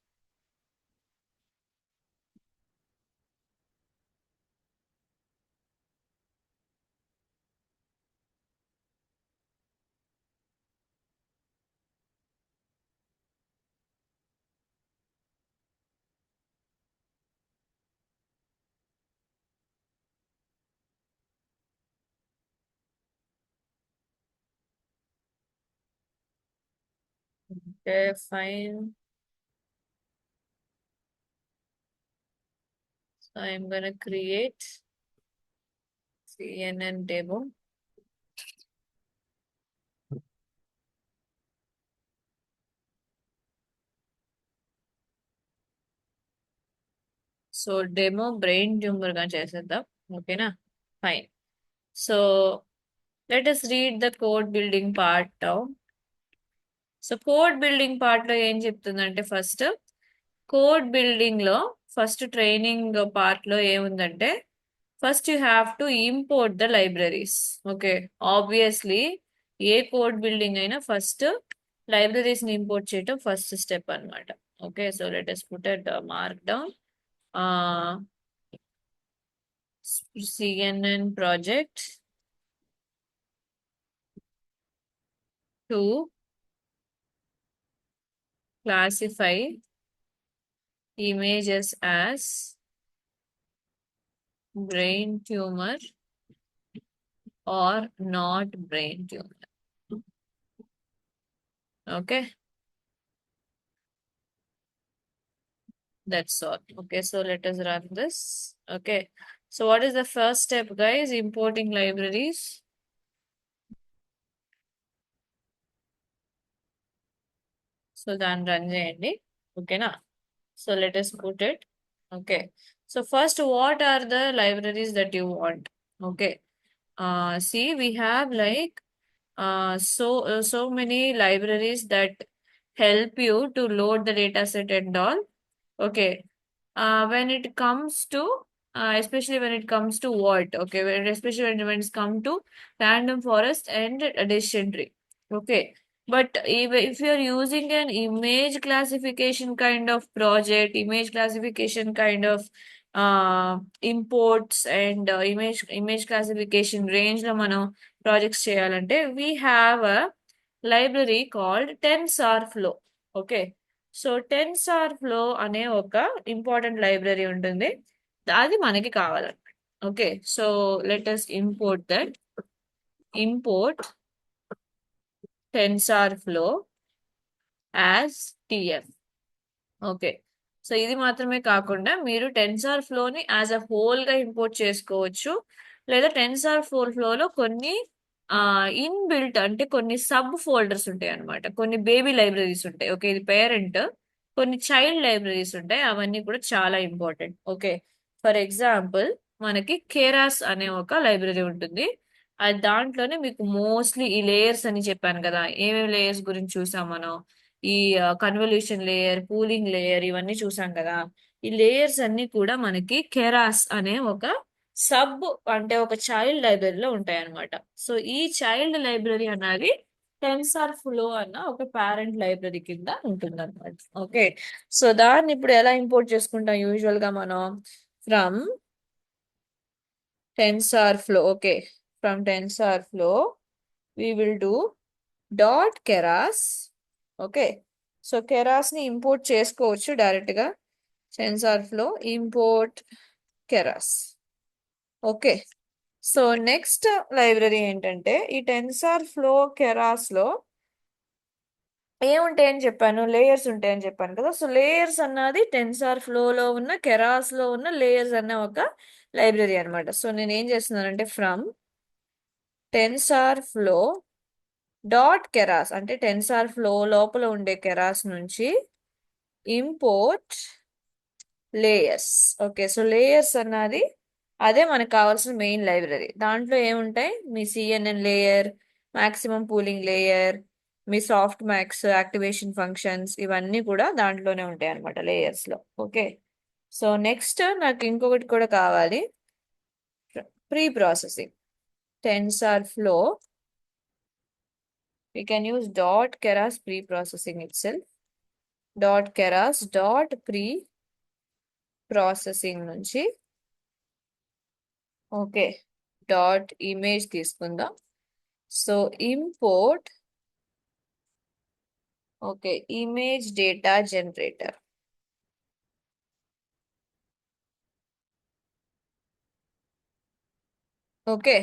Okay fine, so I'm gonna create CNN demo. So demo brain tumour గా చేసేద్దాం. ఓకేనా? Fine. So let us read the code building part. So code building part లో ఏం చెప్తుందంటే first code building లో first training part లో ఏముందంటే first you have to import the libraries. Okay, obviously A code building అయినా first libraries ని import చేయటం first step అన్నమాట. Okay, so let us put at mark down CNN project to classify images as brain tumor or not brain tumor. Okay, that's all. Okay, so let us run this. Okay, so what is the first step, guys? Importing libraries. So then run చేయండి. ఓకేనా? So let us put it. Okay, so first what are the libraries that you want? Okay, see we have like so many libraries that help you to load the data set and all. Okay, when it comes to especially when it comes to what, okay, especially when it's come to random forest and decision tree. Okay, but if you're using an image classification kind of project, image classification kind of imports and image classification range లో మనం projects చేయాలంటే we have a library called TensorFlow. Okay, so TensorFlow అనే ఒక important library ఉంటుంది, అది మనకి కావాలన్నమాట. Okay, so let us import that. Import TensorFlow as TF. Okay, so ఇది మాత్రమే కాకుండా మీరు టెన్సార్ ఫ్లోని యాజ్ అ హోల్ గా ఇంపోర్ట్ చేసుకోవచ్చు, లేదా టెన్సార్ ఫ్లోలో కొన్ని ఇన్బిల్ట్ అంటే కొన్ని సబ్ ఫోల్డర్స్ ఉంటాయి అన్నమాట. కొన్ని బేబీ లైబ్రరీస్ ఉంటాయి. ఓకే, ఇది పేరెంట్, కొన్ని చైల్డ్ లైబ్రరీస్ ఉంటాయి, అవన్నీ కూడా చాలా ఇంపార్టెంట్. ఓకే, ఫర్ ఎగ్జాంపుల్ మనకి కేరాస్ అనే ఒక లైబ్రరీ ఉంటుంది. అది దాంట్లోనే మీకు మోస్ట్లీ ఈ లేయర్స్ అని చెప్పాను కదా, ఏమేమి లేయర్స్ గురించి చూసాం మనం, ఈ కన్వల్యూషన్ లేయర్, కూలింగ్ లేయర్, ఇవన్నీ చూసాం కదా. ఈ లేయర్స్ అన్ని కూడా మనకి కెరాస్ అనే ఒక సబ్ అంటే ఒక చైల్డ్ లైబ్రరీలో ఉంటాయి అన్నమాట. సో ఈ చైల్డ్ లైబ్రరీ అనేది టెన్సార్ ఫ్లో అన్న ఒక పేరెంట్ లైబ్రరీ కింద ఉంటుంది అనమాట. ఓకే, సో దాన్ని ఇప్పుడు ఎలా ఇంపోర్ట్ చేసుకుంటాం యూజువల్ గా మనం from TensorFlow. Okay, from TensorFlow we will do dot Keras. Okay, so Keras ని ఇంపోర్ట్ చేసుకోవచ్చు డైరెక్ట్ గా TensorFlow import Keras. Okay, so next library ఏంటంటే ఈ టెన్సార్ ఫ్లో కెరాస్ లో ఏముంటాయని చెప్పాను, లేయర్స్ ఉంటాయని చెప్పాను కదా. సో లేయర్స్ అన్నది టెన్సార్ ఫ్లోలో ఉన్న కెరాస్ లో ఉన్న లేయర్స్ అన్న ఒక లైబ్రరీ అనమాట. సో నేను ఏం చేస్తున్నానంటే from TensorFlow dot Keras అంటే టెన్సార్ ఫ్లో లోపల ఉండే కెరాస్ నుంచి import layers. Okay, so layers అన్నది అదే మనకు కావాల్సిన మెయిన్ లైబ్రరీ. దాంట్లో ఏముంటాయి, మీ CNN layer, maximum pooling layer, మీ సాఫ్ట్ మ్యాక్స్, యాక్టివేషన్ ఫంక్షన్స్, ఇవన్నీ కూడా దాంట్లోనే ఉంటాయి అనమాట లేయర్స్ లో. ఓకే, సో నెక్స్ట్ నాకు ఇంకొకటి కూడా కావాలి, pre processing. Tensor flow we can use dot keras pre-processing itself. Dot keras dot pre-processing నుంచి ఓకే డాట్ ఇమేజ్ తీసుకుందాం. So import okay image data generator. Okay,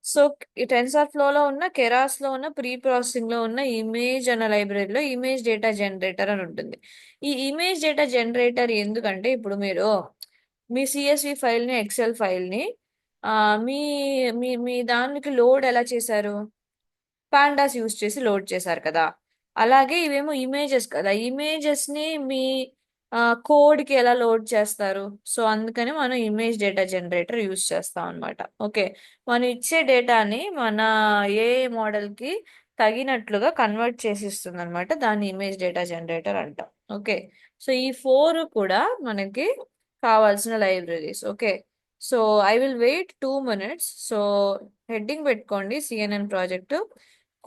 so ఈ టెన్సార్ ఫ్లోలో ఉన్న కెరాస్ లో ఉన్న ప్రీ ప్రాసెసింగ్ లో ఉన్న ఇమేజ్ అన్న లైబ్రరీలో ఇమేజ్ డేటా జనరేటర్ అని ఉంటుంది. ఈ ఇమేజ్ డేటా జనరేటర్ ఎందుకంటే ఇప్పుడు మీరు మీ సిఎస్వి ఫైల్ని, ఎక్సెల్ ఫైల్ని మీ మీ మీ దానికి లోడ్ ఎలా చేశారు, పాండాస్ యూజ్ చేసి లోడ్ చేశారు కదా. అలాగే ఇవేమో ఇమేజెస్ కదా, ఇమేజెస్ ని మీ కోడ్ కి ఎలా లోడ్ చేస్తారు. సో అందుకని మనం ఇమేజ్ డేటా జనరేటర్ యూజ్ చేస్తాం అనమాట. ఓకే, మనం ఇచ్చే డేటాని మన ఏ మోడల్ కి తగినట్లుగా కన్వర్ట్ చేసి ఇస్తుంది అనమాట. దాన్ని ఇమేజ్ డేటా జనరేటర్ అంటాం. ఓకే, సో ఈ ఫోర్ కూడా మనకి కావాల్సిన libraries. Okay, so I will wait 2 minutes. So heading పెట్టుకోండి సిఎన్ఎన్ ప్రాజెక్ట్,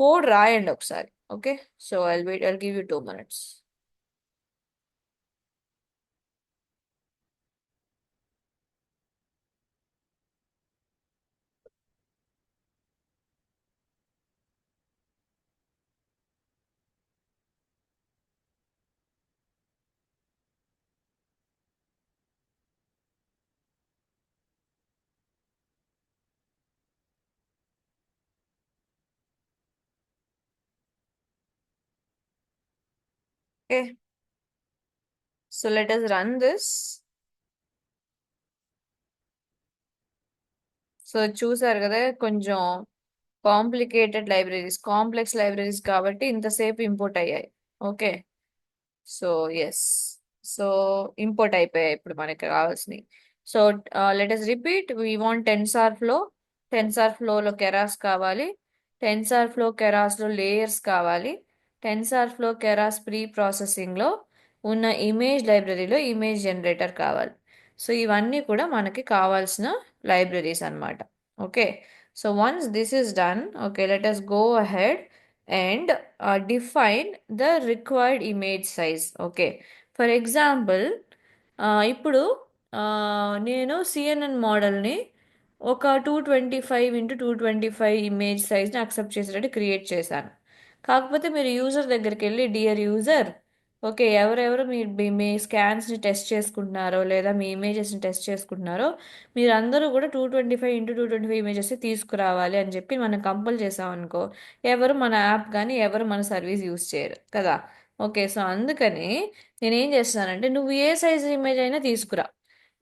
కోడ్ రాయండి ఒకసారి. Okay, so I'll give you 2 minutes. Okay, so let us run this. So చూసారు కదా, కొంచెం కాంప్లెక్స్ లైబ్రరీస్ కాబట్టి ఇంతసేపు ఇంపోర్ట్ అయ్యాయి. Okay, so yes, so import అయిపోయాయి ఇప్పుడు మనకి కావాల్సినవి. So let us repeat. We want Tensor ఫ్లోలో కెరాస్ కావాలి, టెన్సార్ ఫ్లో కెరాస్ లో లేయర్స్ కావాలి, Tensor flow caress pre processing లో ఉన్న ఇమేజ్ లైబ్రరీలో ఇమేజ్ జనరేటర్ కావాలి. సో ఇవన్నీ కూడా మనకి కావాల్సిన లైబ్రరీస్ అన్నమాట. Okay, so once this is done, okay let us go ahead and define the required image size. Okay, for example ఇప్పుడు నేను సిఎన్ఎన్ మోడల్ని ఒక 225x225 ఇమేజ్ సైజ్ని అక్సెప్ట్ చేసేటట్టు క్రియేట్ చేశాను. కాకపోతే మీరు యూజర్ దగ్గరికి వెళ్ళి డియర్ యూజర్, ఓకే ఎవరెవరు మీరు మీ స్కాన్స్ని టెస్ట్ చేసుకుంటున్నారో లేదా మీ ఇమేజెస్ని టెస్ట్ చేసుకుంటున్నారో మీరు అందరూ కూడా 225x225 ఇమేజెస్ తీసుకురావాలి అని చెప్పి మనం కంపల్ చేసామనుకో, ఎవరు మన యాప్ కానీ ఎవరు మన సర్వీస్ యూజ్ చేయరు కదా. ఓకే, సో అందుకని నేనేం చేస్తానంటే నువ్వు ఏ సైజ్ ఇమేజ్ అయినా తీసుకురా,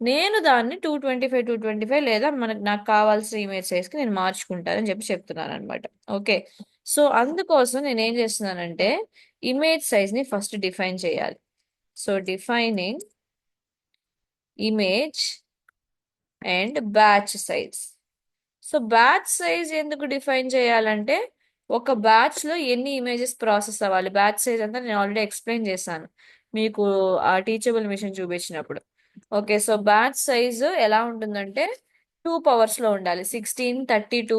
నేను దాన్ని 225 లేదా నాకు కావాల్సిన ఇమేజ్ సైజ్కి నేను మార్చుకుంటానని చెప్పి చెప్తున్నాను అనమాట. ఓకే, సో అందుకోసం నేను ఏం చేస్తున్నానంటే ఇమేజ్ సైజ్ని ఫస్ట్ డిఫైన్ చేయాలి. So defining image and batch size. So batch size ఎందుకు డిఫైన్ చేయాలంటే ఒక బ్యాచ్ లో ఎన్ని ఇమేజెస్ ప్రాసెస్ అవ్వాలి. బ్యాచ్ సైజ్ అంతా నేను ఆల్రెడీ ఎక్స్ప్లెయిన్ చేశాను మీకు ఆ టీచబుల్ మిషన్ చూపించినప్పుడు. ఓకే, సో బ్యాచ్ సైజ్ ఎలా ఉంటుందంటే 2 powers లో ఉండాలి. 16, 32,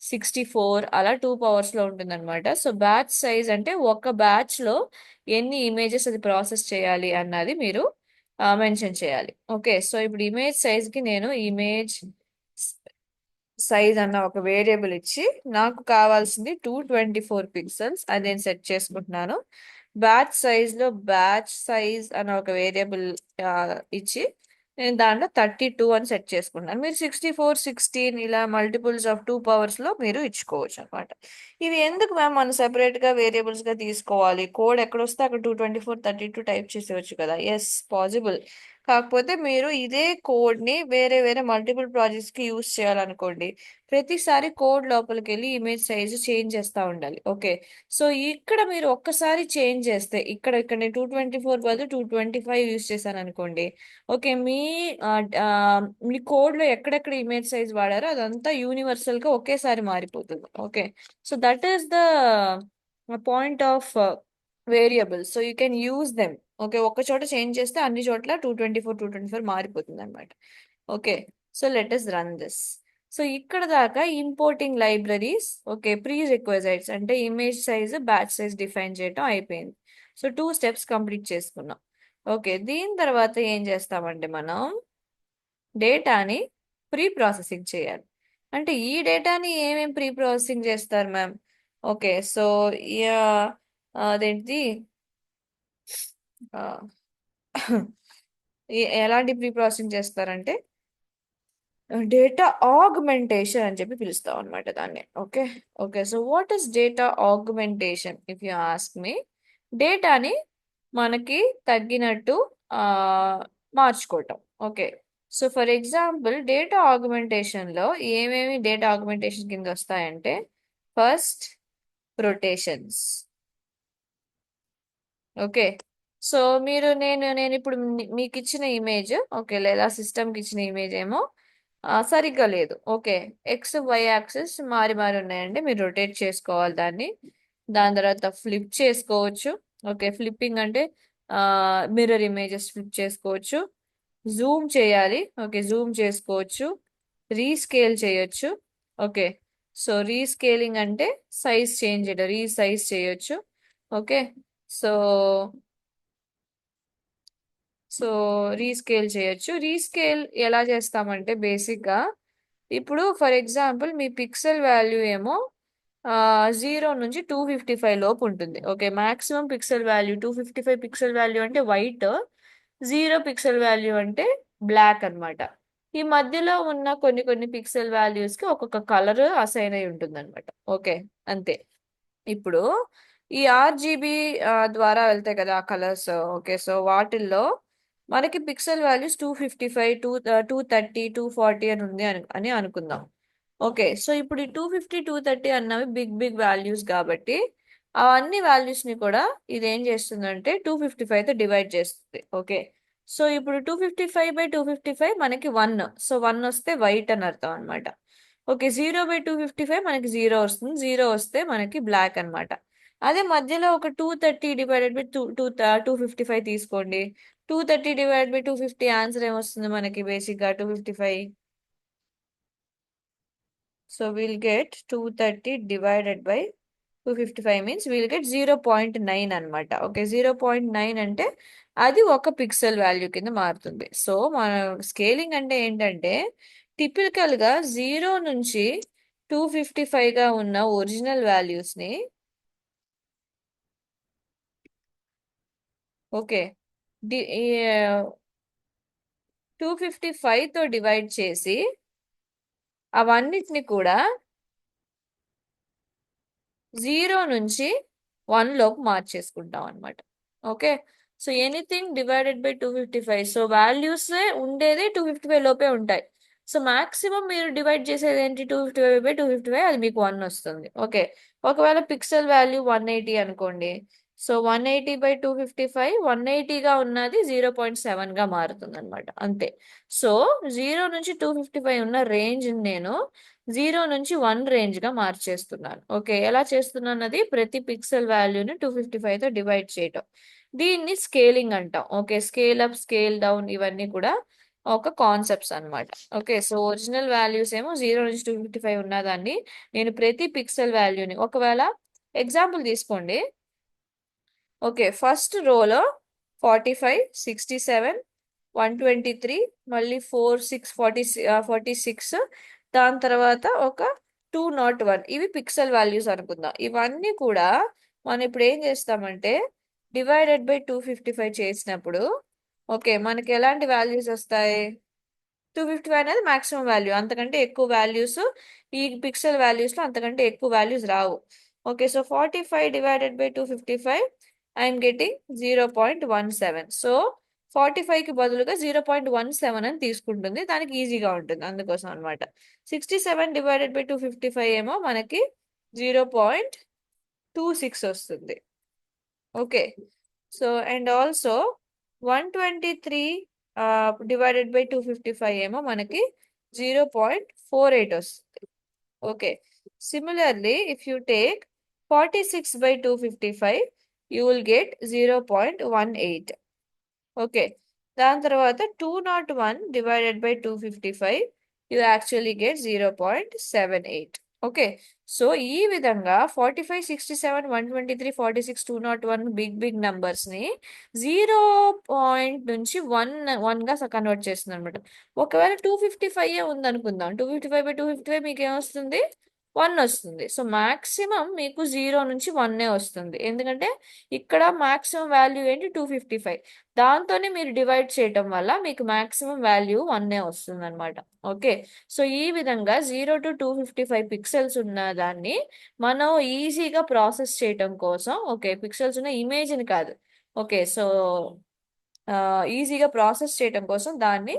64 అలా 2 powers లో ఉంటుంది అనమాట. సో బ్యాచ్ సైజ్ అంటే ఒక బ్యాచ్ లో ఎన్ని ఇమేజెస్ అది ప్రాసెస్ చేయాలి అన్నది మీరు మెన్షన్ చేయాలి. ఓకే, సో ఇప్పుడు ఇమేజ్ సైజ్ కి నేను ఇమేజ్ సైజ్ అన్న ఒక వేరియబుల్ ఇచ్చి నాకు కావాల్సింది 224 పిక్సెల్స్ అది నేను సెట్ చేసుకుంటున్నాను. బ్యాచ్ సైజ్ లో బ్యాచ్ సైజ్ అన్న ఒక వేరియబుల్ ఇచ్చి నేను దాంట్లో 32 అని సెట్ చేసుకున్నాను. మీరు 64, 16 ఇలా మల్టిపుల్స్ ఆఫ్ 2 పవర్స్లో మీరు ఇచ్చుకోవచ్చు అనమాట. ఇవి ఎందుకు మ్యామ్ మనం సెపరేట్గా వేరియబుల్స్గా తీసుకోవాలి? కోడ్ ఎక్కడొస్తే అక్కడ 224, 32 టైప్ చేసేవచ్చు కదా. Yes possible. కాకపోతే మీరు ఇదే కోడ్ని వేరే వేరే మల్టిపుల్ ప్రాజెక్ట్స్కి యూస్ చేయాలనుకోండి, ప్రతిసారి కోడ్ లోపలికి వెళ్ళి ఇమేజ్ సైజు చేంజ్ చేస్తూ ఉండాలి. ఓకే, సో ఇక్కడ మీరు ఒక్కసారి చేంజ్ చేస్తే ఇక్కడ నేను 224 బదులు 225 యూస్ చేశాను అనుకోండి. ఓకే, ఆ, ఆ, మీ కోడ్లో ఎక్కడెక్కడ ఇమేజ్ సైజ్ వాడారో అదంతా యూనివర్సల్గా ఒకేసారి మారిపోతుంది. Okay, so that is the point of variables. So you can use them. Okay, ఒక్క చోట చేంజ్ చేస్తే అన్ని చోట్ల 224 మారిపోతుంది అనమాట. Okay, so let us run this. So ఇక్కడ దాకా ఇంపోర్టింగ్ లైబ్రరీస్, ఓకే, ప్రీ రిక్వెజైట్స్ అంటే image size batch size define చేయడం అయిపోయింది. సో 2 స్టెప్స్ కంప్లీట్ చేసుకున్నాం. ఓకే, దీని తర్వాత ఏం చేస్తామంటే మనం డేటాని ప్రీ ప్రాసెసింగ్ చేయాలి. అంటే ఈ డేటాని ఏమేమి ప్రీ ప్రాసెసింగ్ చేస్తారు మ్యామ్? ఓకే, సో అదేంటి ఆ, ఎలాంటి ప్రీ ప్రాసెసింగ్ చేస్తారంటే డేటా ఆగ్మెంటేషన్ అని చెప్పి పిలుస్తాం అనమాట దాన్ని. Okay, okay, so what is data augmentation if you ask me? డేటాని మనకి తగ్గినట్టు ఆ, మార్చుకోవటం. Okay, so for example data ఆగ్మెంటేషన్లో ఏమేమి డేటా ఆగ్మెంటేషన్ కింద వస్తాయంటే ఫస్ట్ రొటేషన్స్. ఓకే, సో నేను ఇప్పుడు మీకు ఇచ్చిన ఇమేజ్, ఓకే, లేదా సిస్టమ్కి ఇచ్చిన ఇమేజ్ ఏమో సరిగ్గా లేదు. ఓకే, ఎక్స్ వై యాక్సిస్ మారి మారి ఉన్నాయండి, మీరు రొటేట్ చేసుకోవాలి దాన్ని. దాని తర్వాత ఫ్లిప్ చేసుకోవచ్చు. ఓకే, ఫ్లిప్పింగ్ అంటే మిర్రర్ ఇమేజెస్ ఫ్లిప్ చేసుకోవచ్చు. జూమ్ చేయాలి. ఓకే, జూమ్ చేసుకోవచ్చు. రీస్కేల్ చేయొచ్చు. ఓకే, సో రీస్కేలింగ్ అంటే సైజ్ చేంజ్ చేయడం, రీసైజ్ చేయొచ్చు. ఓకే, సో సో రీస్కేల్ చేయొచ్చు. రీస్కేల్ ఎలా చేస్తామంటే బేసిక్గా ఇప్పుడు for example me pixel value ఏమో 0 నుంచి 255 లోపు ఉంటుంది. Okay, maximum pixel value 255 pixel value అంటే వైట్, 0 పిక్సెల్ వాల్యూ అంటే బ్లాక్ అన్నమాట. ఈ మధ్యలో ఉన్న కొన్ని కొన్ని పిక్సెల్ వాల్యూస్కి ఒక్కొక్క కలర్ అసైన్ అయి ఉంటుంది అనమాట. ఓకే, అంతే. ఇప్పుడు ఈ ఆర్జీబీ ద్వారా వెళ్తాయి కదా ఆ కలర్స్. ఓకే, సో వాటిల్లో మనకి పిక్సెల్ వాల్యూస్ 255, 230, 240 అని ఉంది అని అనుకుందాం. ఓకే, సో ఇప్పుడు ఈ 250, 230 అన్నవి బిగ్ బిగ్ వాల్యూస్ కాబట్టి అవన్నీ వాల్యూస్ ని కూడా ఇది ఏం చేస్తుందంటే 255తో డివైడ్ చేస్తుంది. ఓకే, సో ఇప్పుడు 255/255 మనకి 1, సో 1 వస్తే వైట్ అని అర్థం అనమాట. ఓకే, 0/255 మనకి 0 వస్తుంది, 0 వస్తే మనకి బ్లాక్ అన్నమాట. అదే మధ్యలో ఒక 230/255 తీసుకోండి. 230/250 ఆన్సర్ ఏమొస్తుంది మనకి? బేసిక్గా 255. So will get 230/255 means will get 0.9 అనమాట. ఓకే, 0.9 అంటే అది ఒక పిక్సెల్ వాల్యూ కింద మారుతుంది. సో మన స్కేలింగ్ అంటే ఏంటంటే టిపికల్గా 0 నుంచి 255గా ఉన్న ఒరిజినల్ వాల్యూస్ని, ఓకే, 255తో డివైడ్ చేసి అవన్నిటిని కూడా 0 నుంచి 1 లోపు మార్చేసుకుంటాం అనమాట. Okay, so anything divided, so values ఉండేది 255 లోపే ఉంటాయి. సో మాక్సిమం మీరు డివైడ్ చేసేది ఏంటి? 255/255, అది మీకు 1 వస్తుంది. ఓకే, ఒకవేళ పిక్సెల్ వాల్యూ 180 అనుకోండి. సో 180/255, 180గా ఉన్నది 0.7గా మారుతుంది అనమాట. అంతే. సో 0 నుంచి 255 ఉన్న రేంజ్ నేను 0 నుంచి 1 రేంజ్ గా మార్చేస్తున్నాను. ఓకే, ఎలా చేస్తున్నాను? అది ప్రతి పిక్సెల్ వాల్యూని 255తో డివైడ్ చేయటం. దీన్ని స్కేలింగ్ అంటాం. Okay, scale up, scale down ఇవన్నీ కూడా ఒక కాన్సెప్ట్స్ అన్నమాట. ఓకే, సో ఒరిజినల్ వాల్యూస్ ఏమో 0 నుంచి 255 ఉన్నదాన్ని నేను ప్రతి పిక్సెల్ వాల్యూని, ఒకవేళ ఎగ్జాంపుల్ తీసుకోండి. ఓకే, ఫస్ట్ రోలో 45, 67, 123, మళ్ళీ 46, దాని తర్వాత ఒక 201, ఇవి పిక్సెల్ వాల్యూస్ అనుకుందాం. ఇవన్నీ కూడా మనం ఇప్పుడు ఏం చేస్తామంటే డివైడెడ్/255 చేసినప్పుడు ఓకే, మనకి ఎలాంటి వాల్యూస్ వస్తాయి? 255 అనేది మాక్సిమం వాల్యూ, అంతకంటే ఎక్కువ వాల్యూస్ ఈ పిక్సెల్ వాల్యూస్ లో అంతకంటే ఎక్కువ values Rao. Okay, so 45 divided by 255 I'm getting 0.17. So 45 కి బదులుగా 0.17 అని తీసుకుంటుంది, దానికి ఈజీగా ఉంటుంది అందుకోసం అనమాట. 67 డివైడెడ్ బై 255 ఏమో మనకి 0.26 వస్తుంది. Okay, so and also 123 divided by 255 ఏమో మనకి 0.48 వస్తుంది. Okay, similarly if you take 46 by 255 you will get 0.18. Okay, దాని తర్వాత 201 divided by 255 you actually get 0.78. Okay, so ఈ విధంగా 45, 67, 123, 46, 201 బిగ్ బిగ్ నంబర్స్ ని 0 నుంచి 1 గా కన్వర్ట్ చేస్తుంది అనమాట. ఒకవేళ 255 ఉందనుకుందాం, 255 మీకు ఏమొస్తుంది? 1 వస్తుంది. సో మాక్సిమం మీకు 0 నుంచి 1 వస్తుంది, ఎందుకంటే ఇక్కడ మాక్సిమం వాల్యూ ఏంటి? 255. దాంతోనే మీరు డివైడ్ చేయటం వల్ల మీకు మాక్సిమం వాల్యూ 1 వస్తుంది అనమాట. ఓకే, సో ఈ విధంగా 0 to 255 పిక్సెల్స్ ఉన్న దాన్ని మనం ఈజీగా ప్రాసెస్ చేయటం కోసం, ఓకే, పిక్సెల్స్ ఉన్న ఇమేజ్ని కాదు, ఓకే, సో ఈజీగా ప్రాసెస్ చేయటం కోసం దాన్ని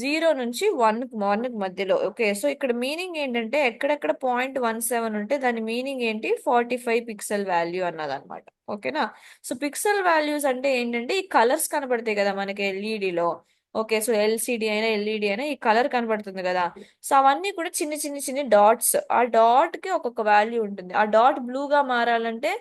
0 నుంచి 1 మధ్యలో. ఓకే, సో ఇక్కడ మీనింగ్ ఏంటంటే ఎక్కడెక్కడ 0.17 ఉంటే దాని మీనింగ్ ఏంటి? 45 పిక్సెల్ వాల్యూ అన్నదన్నమాట. ఓకేనా? సో పిక్సెల్ వాల్యూస్ అంటే ఏంటంటే ఈ కలర్స్ కనబడతాయి కదా మనకి ఎల్ఈడిలో. ఓకే, సో ఎల్సిడి అయినా ఎల్ఈడి అయినా ఈ కలర్ కనబడుతుంది కదా, సో అవన్నీ కూడా చిన్న చిన్న చిన్న డాట్స్. ఆ డాట్ కి ఒక్కొక్క వాల్యూ ఉంటుంది. ఆ డాట్ బ్లూగా మారాలంటే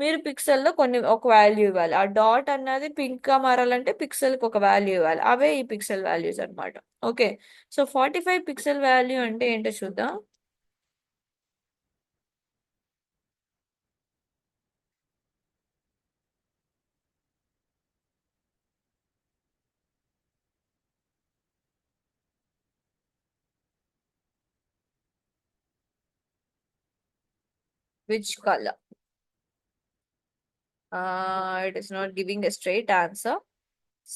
మీరు పిక్సెల్లో కొన్ని ఒక వాల్యూ ఇవ్వాలి. ఆ డాట్ అన్నది పింక్ గా మారాలంటే పిక్సెల్ కి ఒక వాల్యూ ఇవ్వాలి. అవే ఈ పిక్సెల్ వాల్యూస్ అన్నమాట. ఓకే, సో 45 పిక్సెల్ వాల్యూ అంటే ఏంటో చూద్దాం. Which colour? It is not giving a straight answer.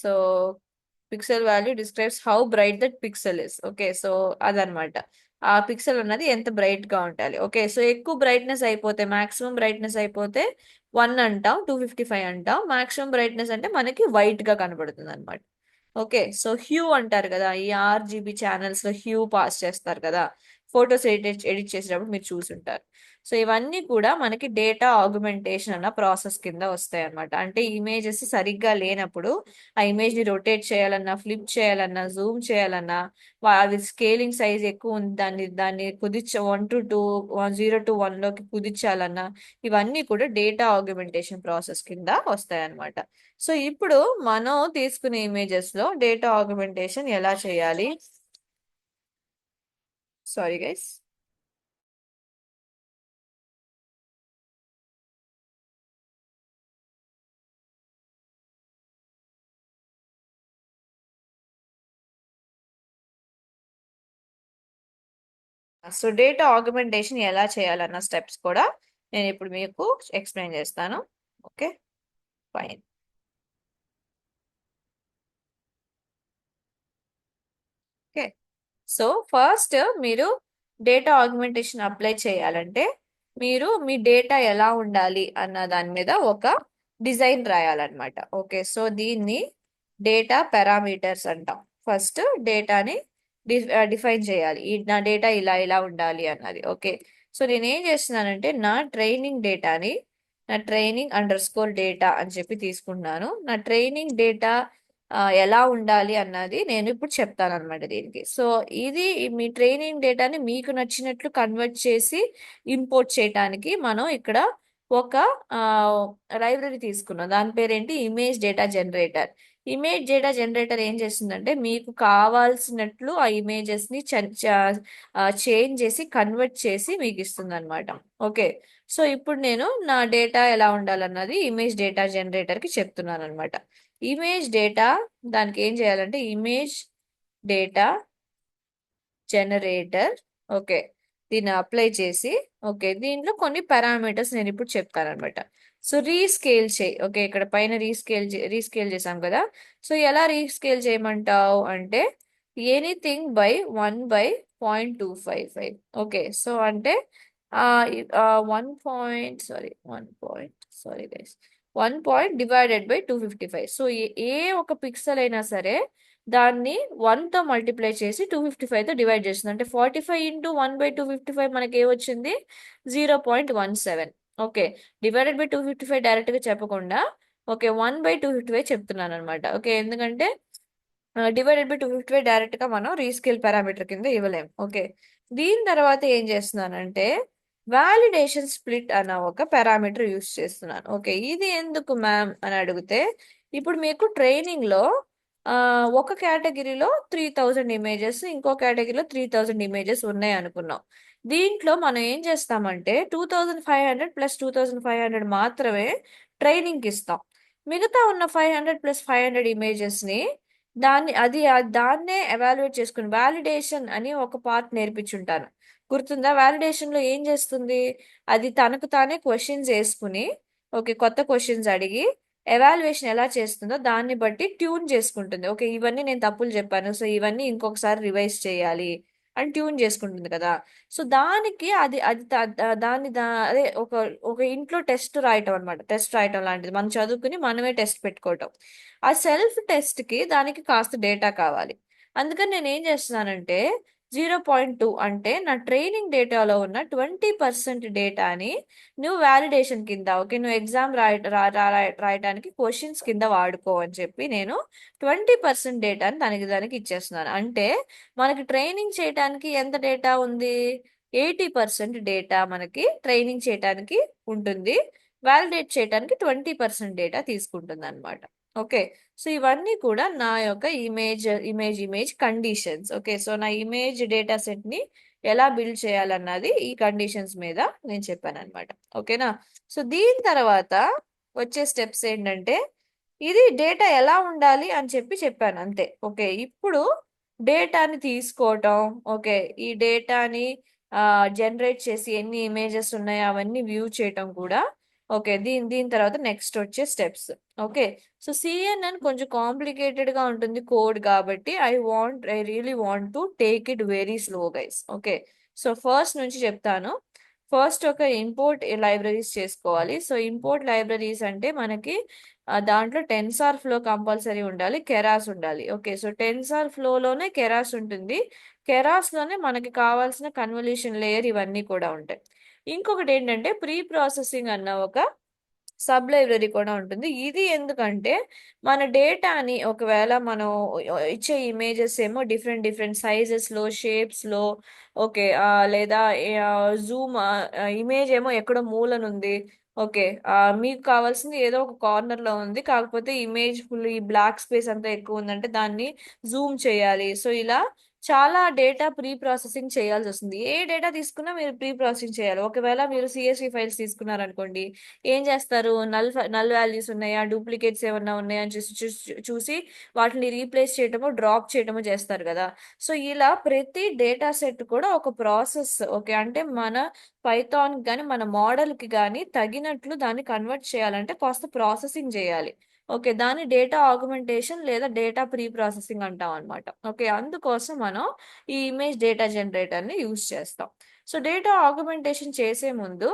So pixel value describes how bright that pixel is. Okay, so అదనమాట. ఆ పిక్సెల్ ఉన్నది ఎంత బ్రైట్ గా ఉండాలి. ఓకే, సో ఎక్కువ బ్రైట్నెస్ అయిపోతే, మాక్సిమం బ్రైట్నెస్ అయిపోతే 1 అంటాం, 255 అంటాం. మాక్సిమం బ్రైట్నెస్ అంటే మనకి వైట్ గా కనబడుతుంది అనమాట. ఓకే, సో హ్యూ అంటారు కదా, ఈ ఆర్జీబీ ఛానల్స్ లో హ్యూ పాస్ చేస్తారు కదా ఫోటోస్ ఎడిట్ ఎడిట్ చేసేటప్పుడు, మీరు చూసుంటారు. సో ఇవన్నీ కూడా మనకి డేటా ఆగ్మెంటేషన్ అన్న ప్రాసెస్ కింద వస్తాయి అనమాట. అంటే ఇమేజెస్ సరిగ్గా లేనప్పుడు ఆ ఇమేజ్ ని రొటేట్ చేయాలన్నా, ఫ్లిప్ చేయాలన్నా, జూమ్ చేయాలన్నా, అది స్కేలింగ్ సైజ్ ఎక్కువ ఉంది, దాన్ని దాన్ని కుదిర్చ 1 to 2, 0 to 1 లోకి కుదిర్చాలన్నా, ఇవన్నీ కూడా డేటా ఆగ్మెంటేషన్ ప్రాసెస్ కింద వస్తాయి అన్నమాట. సో ఇప్పుడు మనం తీసుకునే ఇమేజెస్ లో డేటా ఆగ్మెంటేషన్ ఎలా చేయాలి? Sorry guys. So data augmentation ఎలా చేయాలన్న స్టెప్స్ కూడా నేను ఇప్పుడు మీకు ఎక్స్ప్లెయిన్ చేస్తాను. Okay, fine. Okay, so first మీరు డేటా ఆగ్మెంటేషన్ అప్లై చేయాలంటే మీరు మీ డేటా ఎలా ఉండాలి అన్న దాని మీద ఒక డిజైన్ రాయాలన్నమాట. ఓకే, సో దీన్ని డేటా పారామీటర్స్ అంటాం. ఫస్ట్ డేటాని డిఫైన్ చేయాలి, నా డేటా ఇలా ఇలా ఉండాలి అన్నది. ఓకే, సో నేను ఏం చేస్తున్నానంటే నా ట్రైనింగ్ డేటాని నా ట్రైనింగ్ అండర్ స్కోర్ డేటా అని చెప్పి తీసుకున్నాను. నా ట్రైనింగ్ డేటా ఎలా ఉండాలి అన్నది నేను ఇప్పుడు చెప్తాను అనమాట దీనికి. సో ఇది మీ ట్రైనింగ్ డేటాని మీకు నచ్చినట్లు కన్వర్ట్ చేసి ఇంపోర్ట్ చేయడానికి మనం ఇక్కడ ఒక లైబ్రరీ తీసుకున్నాం. దాని పేరేంటి? Image data generator. Image data generator ఏం చేస్తుందంటే మీకు కావాల్సినట్లు ఆ ఇమేజెస్ ని చేంజ్ చేసి కన్వర్ట్ చేసి మీకు ఇస్తుంది అనమాట. ఓకే, సో ఇప్పుడు నేను నా డేటా ఎలా ఉండాలన్నది ఇమేజ్ డేటా జనరేటర్ కి చెప్తున్నాను అనమాట. ఇమేజ్ డేటా, దానికి ఏం చేయాలంటే ఇమేజ్ డేటా జనరేటర్. ఓకే, దీన్ని అప్లై చేసి ఓకే దీంట్లో కొన్ని పారామీటర్స్ నేను ఇప్పుడు చెప్తాను అనమాట. సో రీస్కేల్ చేయి. ఓకే ఇక్కడ పైన రీస్కేల్ చేసాం కదా. సో ఎలా రీస్కేల్ చేయమంటావు అంటే ఎనీథింగ్ బై 1/0.255. ఓకే సో అంటే 1 point sorry 1 point divided by 255. So ఏ ఒక పిక్సెల్ అయినా సరే దాన్ని 1తో మల్టిప్లై చేసి 255తో డివైడ్ చేస్తుంది. అంటే 45 ఇంటూ 1/255 మనకి ఏమొచ్చింది 0.17. ఓకే డివైడెడ్ బై 255 డైరెక్ట్గా చెప్పకుండా ఓకే 1/255 చెప్తున్నాను అనమాట. ఓకే ఎందుకంటే డివైడెడ్ బై 255 డైరెక్ట్ గా మనం రీస్కేల్ పారామీటర్ కింద ఇవ్వలేం. ఓకే దీని తర్వాత ఏం చేస్తున్నానంటే వాలిడేషన్ స్ప్లిట్ అన్న ఒక పారామీటర్ యూస్ చేస్తున్నాను. ఓకే ఇది ఎందుకు మ్యామ్ అని అడిగితే ఇప్పుడు మీకు ట్రైనింగ్ లో ఒక కేటగిరీలో 3000 ఇమేజెస్ ఇంకో కేటగిరీలో 3000 ఇమేజెస్ ఉన్నాయి అనుకున్నాం. దీంట్లో మనం ఏం చేస్తామంటే 2500 ప్లస్ 2500 మాత్రమే ట్రైనింగ్ ఇస్తాం. మిగతా ఉన్న 500 ప్లస్ 500 ఇమేజెస్ ని దాన్నే ఎవాల్యుయేట్ చేసుకుని వాలిడేషన్ అని ఒక పార్ట్ నేర్పించుంటాను. గుర్తుందా? వాలిడేషన్ లో ఏం చేస్తుంది, అది తనకు తానే క్వశ్చన్స్ వేసుకుని ఓకే కొత్త క్వశ్చన్స్ అడిగి ఎవాల్యుయేషన్ ఎలా చేస్తుందో దాన్ని బట్టి ట్యూన్ చేసుకుంటుంది. ఓకే ఇవన్నీ నేను తప్పులు చెప్పాను సో ఇవన్నీ ఇంకొకసారి రివైజ్ చేయాలి అని ట్యూన్ చేసుకుంటుంది కదా. సో దానికి అది అది అదే ఒక ఒక ఇంట్లో టెస్ట్ రాయటం అనమాట. టెస్ట్ రాయటం లాంటిది మనం చదువుకుని మనమే టెస్ట్ పెట్టుకోవటం. ఆ సెల్ఫ్ టెస్ట్ కి దానికి కాస్త డేటా కావాలి. అందుకని నేను ఏం చేస్తున్నానంటే 0.2 అంటే నా ట్రైనింగ్ డేటాలో ఉన్న 20% డేటాని నువ్వు వ్యాలిడేషన్ కింద ఓకే నువ్వు ఎగ్జామ్ రాయటానికి క్వశ్చన్స్ కింద వాడుకో అని చెప్పి నేను 20% డేటాని దానికి ఇచ్చేస్తున్నాను. అంటే మనకి ట్రైనింగ్ చేయడానికి ఎంత డేటా ఉంది, 80% డేటా మనకి ట్రైనింగ్ చేయడానికి ఉంటుంది. వ్యాలిడేట్ చేయడానికి 20% డేటా తీసుకుంటుంది అనమాట. ఓకే సో ఇవన్నీ కూడా నా యొక్క ఇమేజ్ కండిషన్స్. ఓకే సో నా ఇమేజ్ డేటా సెట్ ని ఎలా బిల్డ్ చేయాలన్నది ఈ కండిషన్స్ మీద నేను చెప్పాను అనమాట. ఓకేనా. సో దీని తర్వాత వచ్చే స్టెప్స్ ఏంటంటే ఇది డేటా ఎలా ఉండాలి అని చెప్పాను అంతే. ఓకే ఇప్పుడు డేటాని తీసుకోవటం ఓకే ఈ డేటాని జనరేట్ చేసి ఎన్ని ఇమేజెస్ ఉన్నాయో అవన్నీ వ్యూ చేయటం కూడా ఓకే దీని తర్వాత నెక్స్ట్ వచ్చే స్టెప్స్. ఓకే సో సిఎన్ఎన్ కొంచెం కాంప్లికేటెడ్ గా ఉంటుంది కోడ్ కాబట్టి I really want to take it very slow guys. Okay so first నుంచి చెప్తాను. ఫస్ట్ ఒక ఇంపోర్ట్ లైబ్రరీస్ చేసుకోవాలి. సో ఇంపోర్ట్ లైబ్రరీస్ అంటే మనకి దాంట్లో టెన్సార్ ఫ్లో కంపల్సరీ ఉండాలి, కెరాస్ ఉండాలి. ఓకే సో టెన్సార్ ఫ్లోలోనే కెరాస్ ఉంటుంది, కెరాస్ లోనే మనకి కావాల్సిన కన్వల్యూషన్ లేయర్ ఇవన్నీ కూడా ఉంటాయి. ఇంకొకటి ఏంటంటే ప్రీ ప్రాసెసింగ్ అన్న ఒక సబ్ లైబ్రరీ కూడా ఉంటుంది. ఇది ఎందుకంటే మన డేటాని ఒకవేళ మనం ఇచ్చే ఇమేజెస్ ఏమో డిఫరెంట్ డిఫరెంట్ సైజెస్ లో షేప్స్ లో ఓకే లేదా జూమ్ ఇమేజ్ ఏమో ఎక్కడో మూలనుంది. ఓకే మీకు కావాల్సింది ఏదో ఒక కార్నర్ లో ఉంది, కాకపోతే ఇమేజ్ ఫుల్ ఈ బ్లాక్ స్పేస్ అంతా ఎక్కువ ఉందంటే దాన్ని జూమ్ చేయాలి. సో ఇలా చాలా డేటా ప్రీ ప్రాసెసింగ్ చేయాల్సి వస్తుంది. ఏ డేటా తీసుకున్నా మీరు ప్రీ ప్రాసెసింగ్ చేయాలి. ఒకవేళ మీరు సిఎస్వి ఫైల్స్ తీసుకున్నారనుకోండి ఏం చేస్తారు, నల్ వాల్యూస్ ఉన్నాయా డూప్లికేట్స్ ఏమన్నా ఉన్నాయా అని చూసి వాటిని రీప్లేస్ చేయటమో డ్రాప్ చేయటమో చేస్తారు కదా. సో ఇలా ప్రతి డేటా సెట్ కూడా ఒక ప్రాసెస్. ఓకే అంటే మన పైథాన్ కానీ మన మోడల్ కి కానీ తగినట్లు దాన్ని కన్వర్ట్ చేయాలంటే కాస్త ప్రాసెసింగ్ చేయాలి. ఓకే దాన్ని డేటా ఆగ్మెంటేషన్ లేదా డేటా ప్రీ ప్రాసెసింగ్ అంటాం అనమాట. ఓకే అందుకోసం మనం ఈ ఇమేజ్ డేటా జనరేటర్ ని యూజ్ చేస్తాం. సో డేటా ఆగ్మెంటేషన్ చేసే ముందు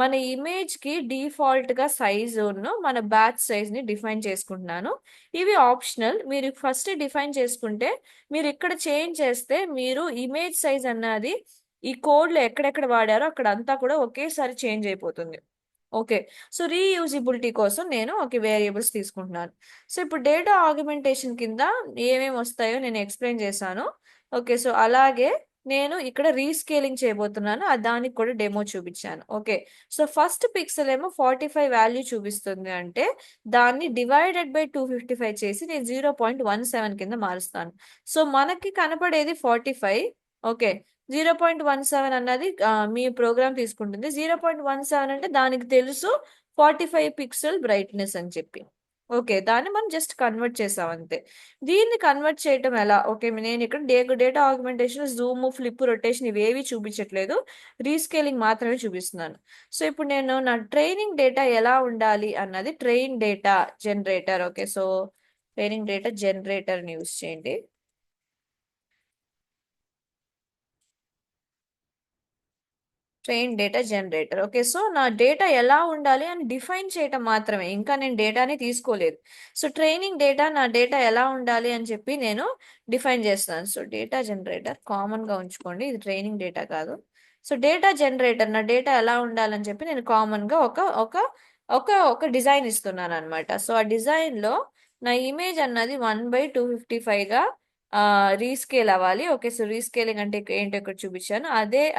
మన ఇమేజ్ కి డిఫాల్ట్ గా సైజును మన బ్యాచ్ సైజ్ ని డిఫైన్ చేసుకుంటున్నాను. ఇవి ఆప్షనల్, మీరు ఫస్ట్ డిఫైన్ చేసుకుంటే మీరు ఇక్కడ చేంజ్ చేస్తే మీరు ఇమేజ్ సైజ్ అన్నది ఈ కోడ్ లో ఎక్కడెక్కడ వాడారో అక్కడ అంతా కూడా ఒకేసారి చేంజ్ అయిపోతుంది. ఓకే సో రీయూజిబిలిటీ కోసం నేను ఒక వేరియబుల్స్ తీసుకుంటున్నాను. సో ఇప్పుడు డేటా ఆగ్మెంటేషన్ కింద ఏమేమి వస్తాయో నేను ఎక్స్ప్లెయిన్ చేశాను. ఓకే సో అలాగే నేను ఇక్కడ రీస్కేలింగ్ చేయబోతున్నాను, దానికి కూడా డెమో చూపించాను. ఓకే సో ఫస్ట్ పిక్సెల్ ఏమో 45 వాల్యూ చూపిస్తుంది అంటే దాన్ని డివైడెడ్ బై 255 చేసి నేను 0.17 కింద మారుస్తాను. సో మనకి కనపడేది 45. ఓకే 0.17 అన్నది మీ ప్రోగ్రామ్ తీసుకుంటుంది. 0.17 అంటే దానికి తెలుసు 45 పిక్సెల్ బ్రైట్నెస్ అని చెప్పి. ఓకే, దాన్ని మనం జస్ట్ కన్వర్ట్ చేసాం అంతే. దీన్ని కన్వర్ట్ చేయటం ఎలా? ఓకే, నేను ఇక్కడ data augmentation, Zoom, flip, rotation ఇవేవి చూపించట్లేదు, రీస్కేలింగ్ మాత్రమే చూపిస్తున్నాను. సో ఇప్పుడు నేను నా ట్రైనింగ్ డేటా ఎలా ఉండాలి అన్నది train data generator. Okay, so training data జనరేటర్ని యూస్ చేయండి. Train data generator. Okay, so నా డేటా ఎలా ఉండాలి అని డిఫైన్ చేయటం మాత్రమే, ఇంకా నేను డేటాని తీసుకోలేదు. సో ట్రైనింగ్ డేటా, నా డేటా ఎలా ఉండాలి అని చెప్పి నేను డిఫైన్ చేస్తున్నాను. సో డేటా జనరేటర్ కామన్గా ఉంచుకోండి, ఇది ట్రైనింగ్ డేటా కాదు. సో డేటా జనరేటర్, నా డేటా ఎలా ఉండాలని చెప్పి నేను కామన్గా ఒక ఒక ఒక ఒక డిజైన్ ఇస్తున్నాను అనమాట. సో ఆ డిజైన్లో నా ఇమేజ్ అన్నది 1/255గా రీస్కేల్ అవ్వాలి. ఓకే, సో రీస్కేలింగ్ అంటే ఏంటో ఇక్కడ చూపించాను.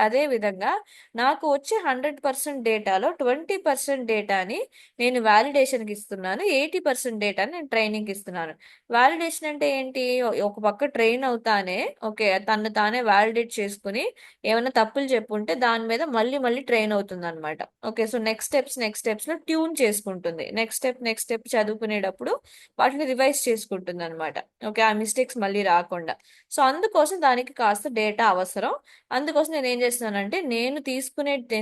అదే విధంగా నాకు వచ్చే 100% డేటాలో 20% డేటాని నేను వ్యాలిడేషన్కి ఇస్తున్నాను, 80% డేటాని నేను ట్రైనింగ్కి ఇస్తున్నాను. వ్యాలిడేషన్ అంటే ఏంటి? ఒక పక్క ట్రైన్ అవుతానే, ఓకే, తను తానే వ్యాలిడేట్ చేసుకుని ఏమైనా తప్పులు చెప్పుంటే దాని మీద మళ్ళీ మళ్ళీ ట్రైన్ అవుతుంది అనమాట. ఓకే, సో నెక్స్ట్ స్టెప్స్ లో ట్యూన్ చేసుకుంటుంది, నెక్స్ట్ స్టెప్ చదువుకునేటప్పుడు వాటిని రివైజ్ చేసుకుంటుంది అనమాట. ఓకే, ఆ మిస్టేక్స్ మళ్ళీ రాకుండా. సో అందుకోసం దానికి కాస్త డేటా అవసరం. అందుకోసం నేను ఏం చేస్తున్నానంటే, నేను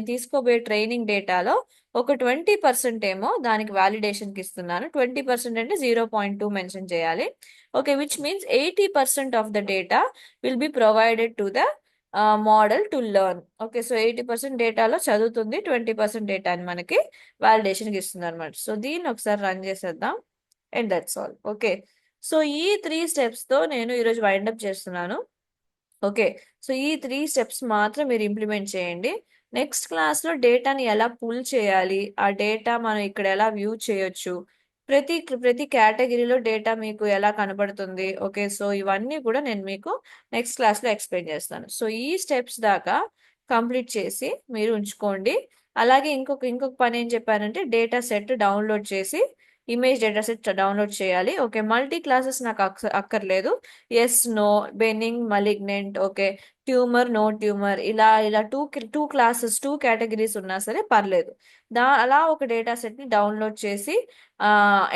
తీసుకోబోయే ట్రైనింగ్ డేటాలో ఒక 20% ఏమో దానికి వ్యాలిడేషన్కి ఇస్తున్నాను. 20% అంటే 0.2 మెన్షన్ చేయాలి. Okay, which means 80% of the data will be provided to the model to learn. Okay, so 80% డేటాలో చదువుతుంది, 20% డేటాని మనకి వ్యాలిడేషన్కి ఇస్తుంది అనమాట. సో దీన్ని ఒకసారి రన్ చేసేద్దాం, and that's all. Okay, so ఈ 3 స్టెప్స్తో నేను ఈరోజు వైండప్ చేస్తున్నాను. ఓకే, సో ఈ 3 స్టెప్స్ మాత్రం మీరు ఇంప్లిమెంట్ చేయండి. నెక్స్ట్ క్లాస్లో డేటాని ఎలా పుల్ చేయాలి, ఆ డేటా మనం ఇక్కడ ఎలా వ్యూ చేయొచ్చు, ప్రతి ప్రతి కేటగిరీలో డేటా మీకు ఎలా కనబడుతుంది. ఓకే, సో ఇవన్నీ కూడా నేను మీకు నెక్స్ట్ క్లాస్లో ఎక్స్ప్లెయిన్ చేస్తాను. సో ఈ స్టెప్స్ దాకా కంప్లీట్ చేసి మీరు ఉంచుకోండి. అలాగే ఇంకొక పని ఏం చెప్పానంటే, డేటా సెట్ డౌన్లోడ్ చేసి ఇమేజ్ డేటా సెట్ డౌన్లోడ్ చేయాలి. ఓకే, మల్టీ క్లాసెస్ నాకు అక్కర్లేదు. Yes, no, benign, malignant, okay, tumour, no tumour, ఇలా ఇలా టూ క్లాసెస్, 2 కేటగిరీస్ ఉన్నా సరే పర్లేదు. అలా ఒక డేటా సెట్ని డౌన్లోడ్ చేసి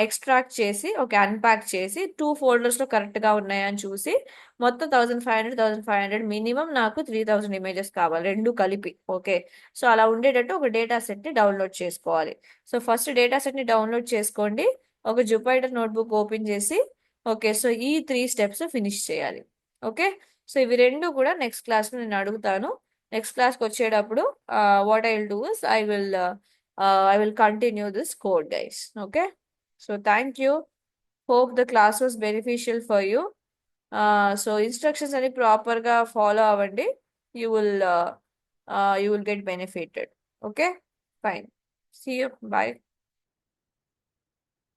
ఎక్స్ట్రాక్ట్ చేసి, ఓకే, అన్ప్యాక్ చేసి 2 ఫోల్డర్స్లో కరెక్ట్గా ఉన్నాయని చూసి, మొత్తం 1500 మినిమం నాకు 3000 ఇమేజెస్ కావాలి రెండు కలిపి. ఓకే, సో అలా ఉండేటట్టు ఒక డేటా సెట్ని డౌన్లోడ్ చేసుకోవాలి. సో ఫస్ట్ డేటా సెట్ని డౌన్లోడ్ చేసుకోండి, ఒక జుపైటర్ నోట్బుక్ ఓపెన్ చేసి, ఓకే, సో ఈ 3 స్టెప్స్ ఫినిష్ చేయాలి. ఓకే, సో ఇవి రెండు కూడా నెక్స్ట్ క్లాస్లో నేను అడుగుతాను. నెక్స్ట్ క్లాస్కి వచ్చేటప్పుడు what I will do is I will continue this code, guys. Okay, so thank you. Hope the class was beneficial for you. So instructions అని ప్రాపర్ గా ఫాలో అవ్వండి. You will get benefited. Okay, fine. See you. Bye.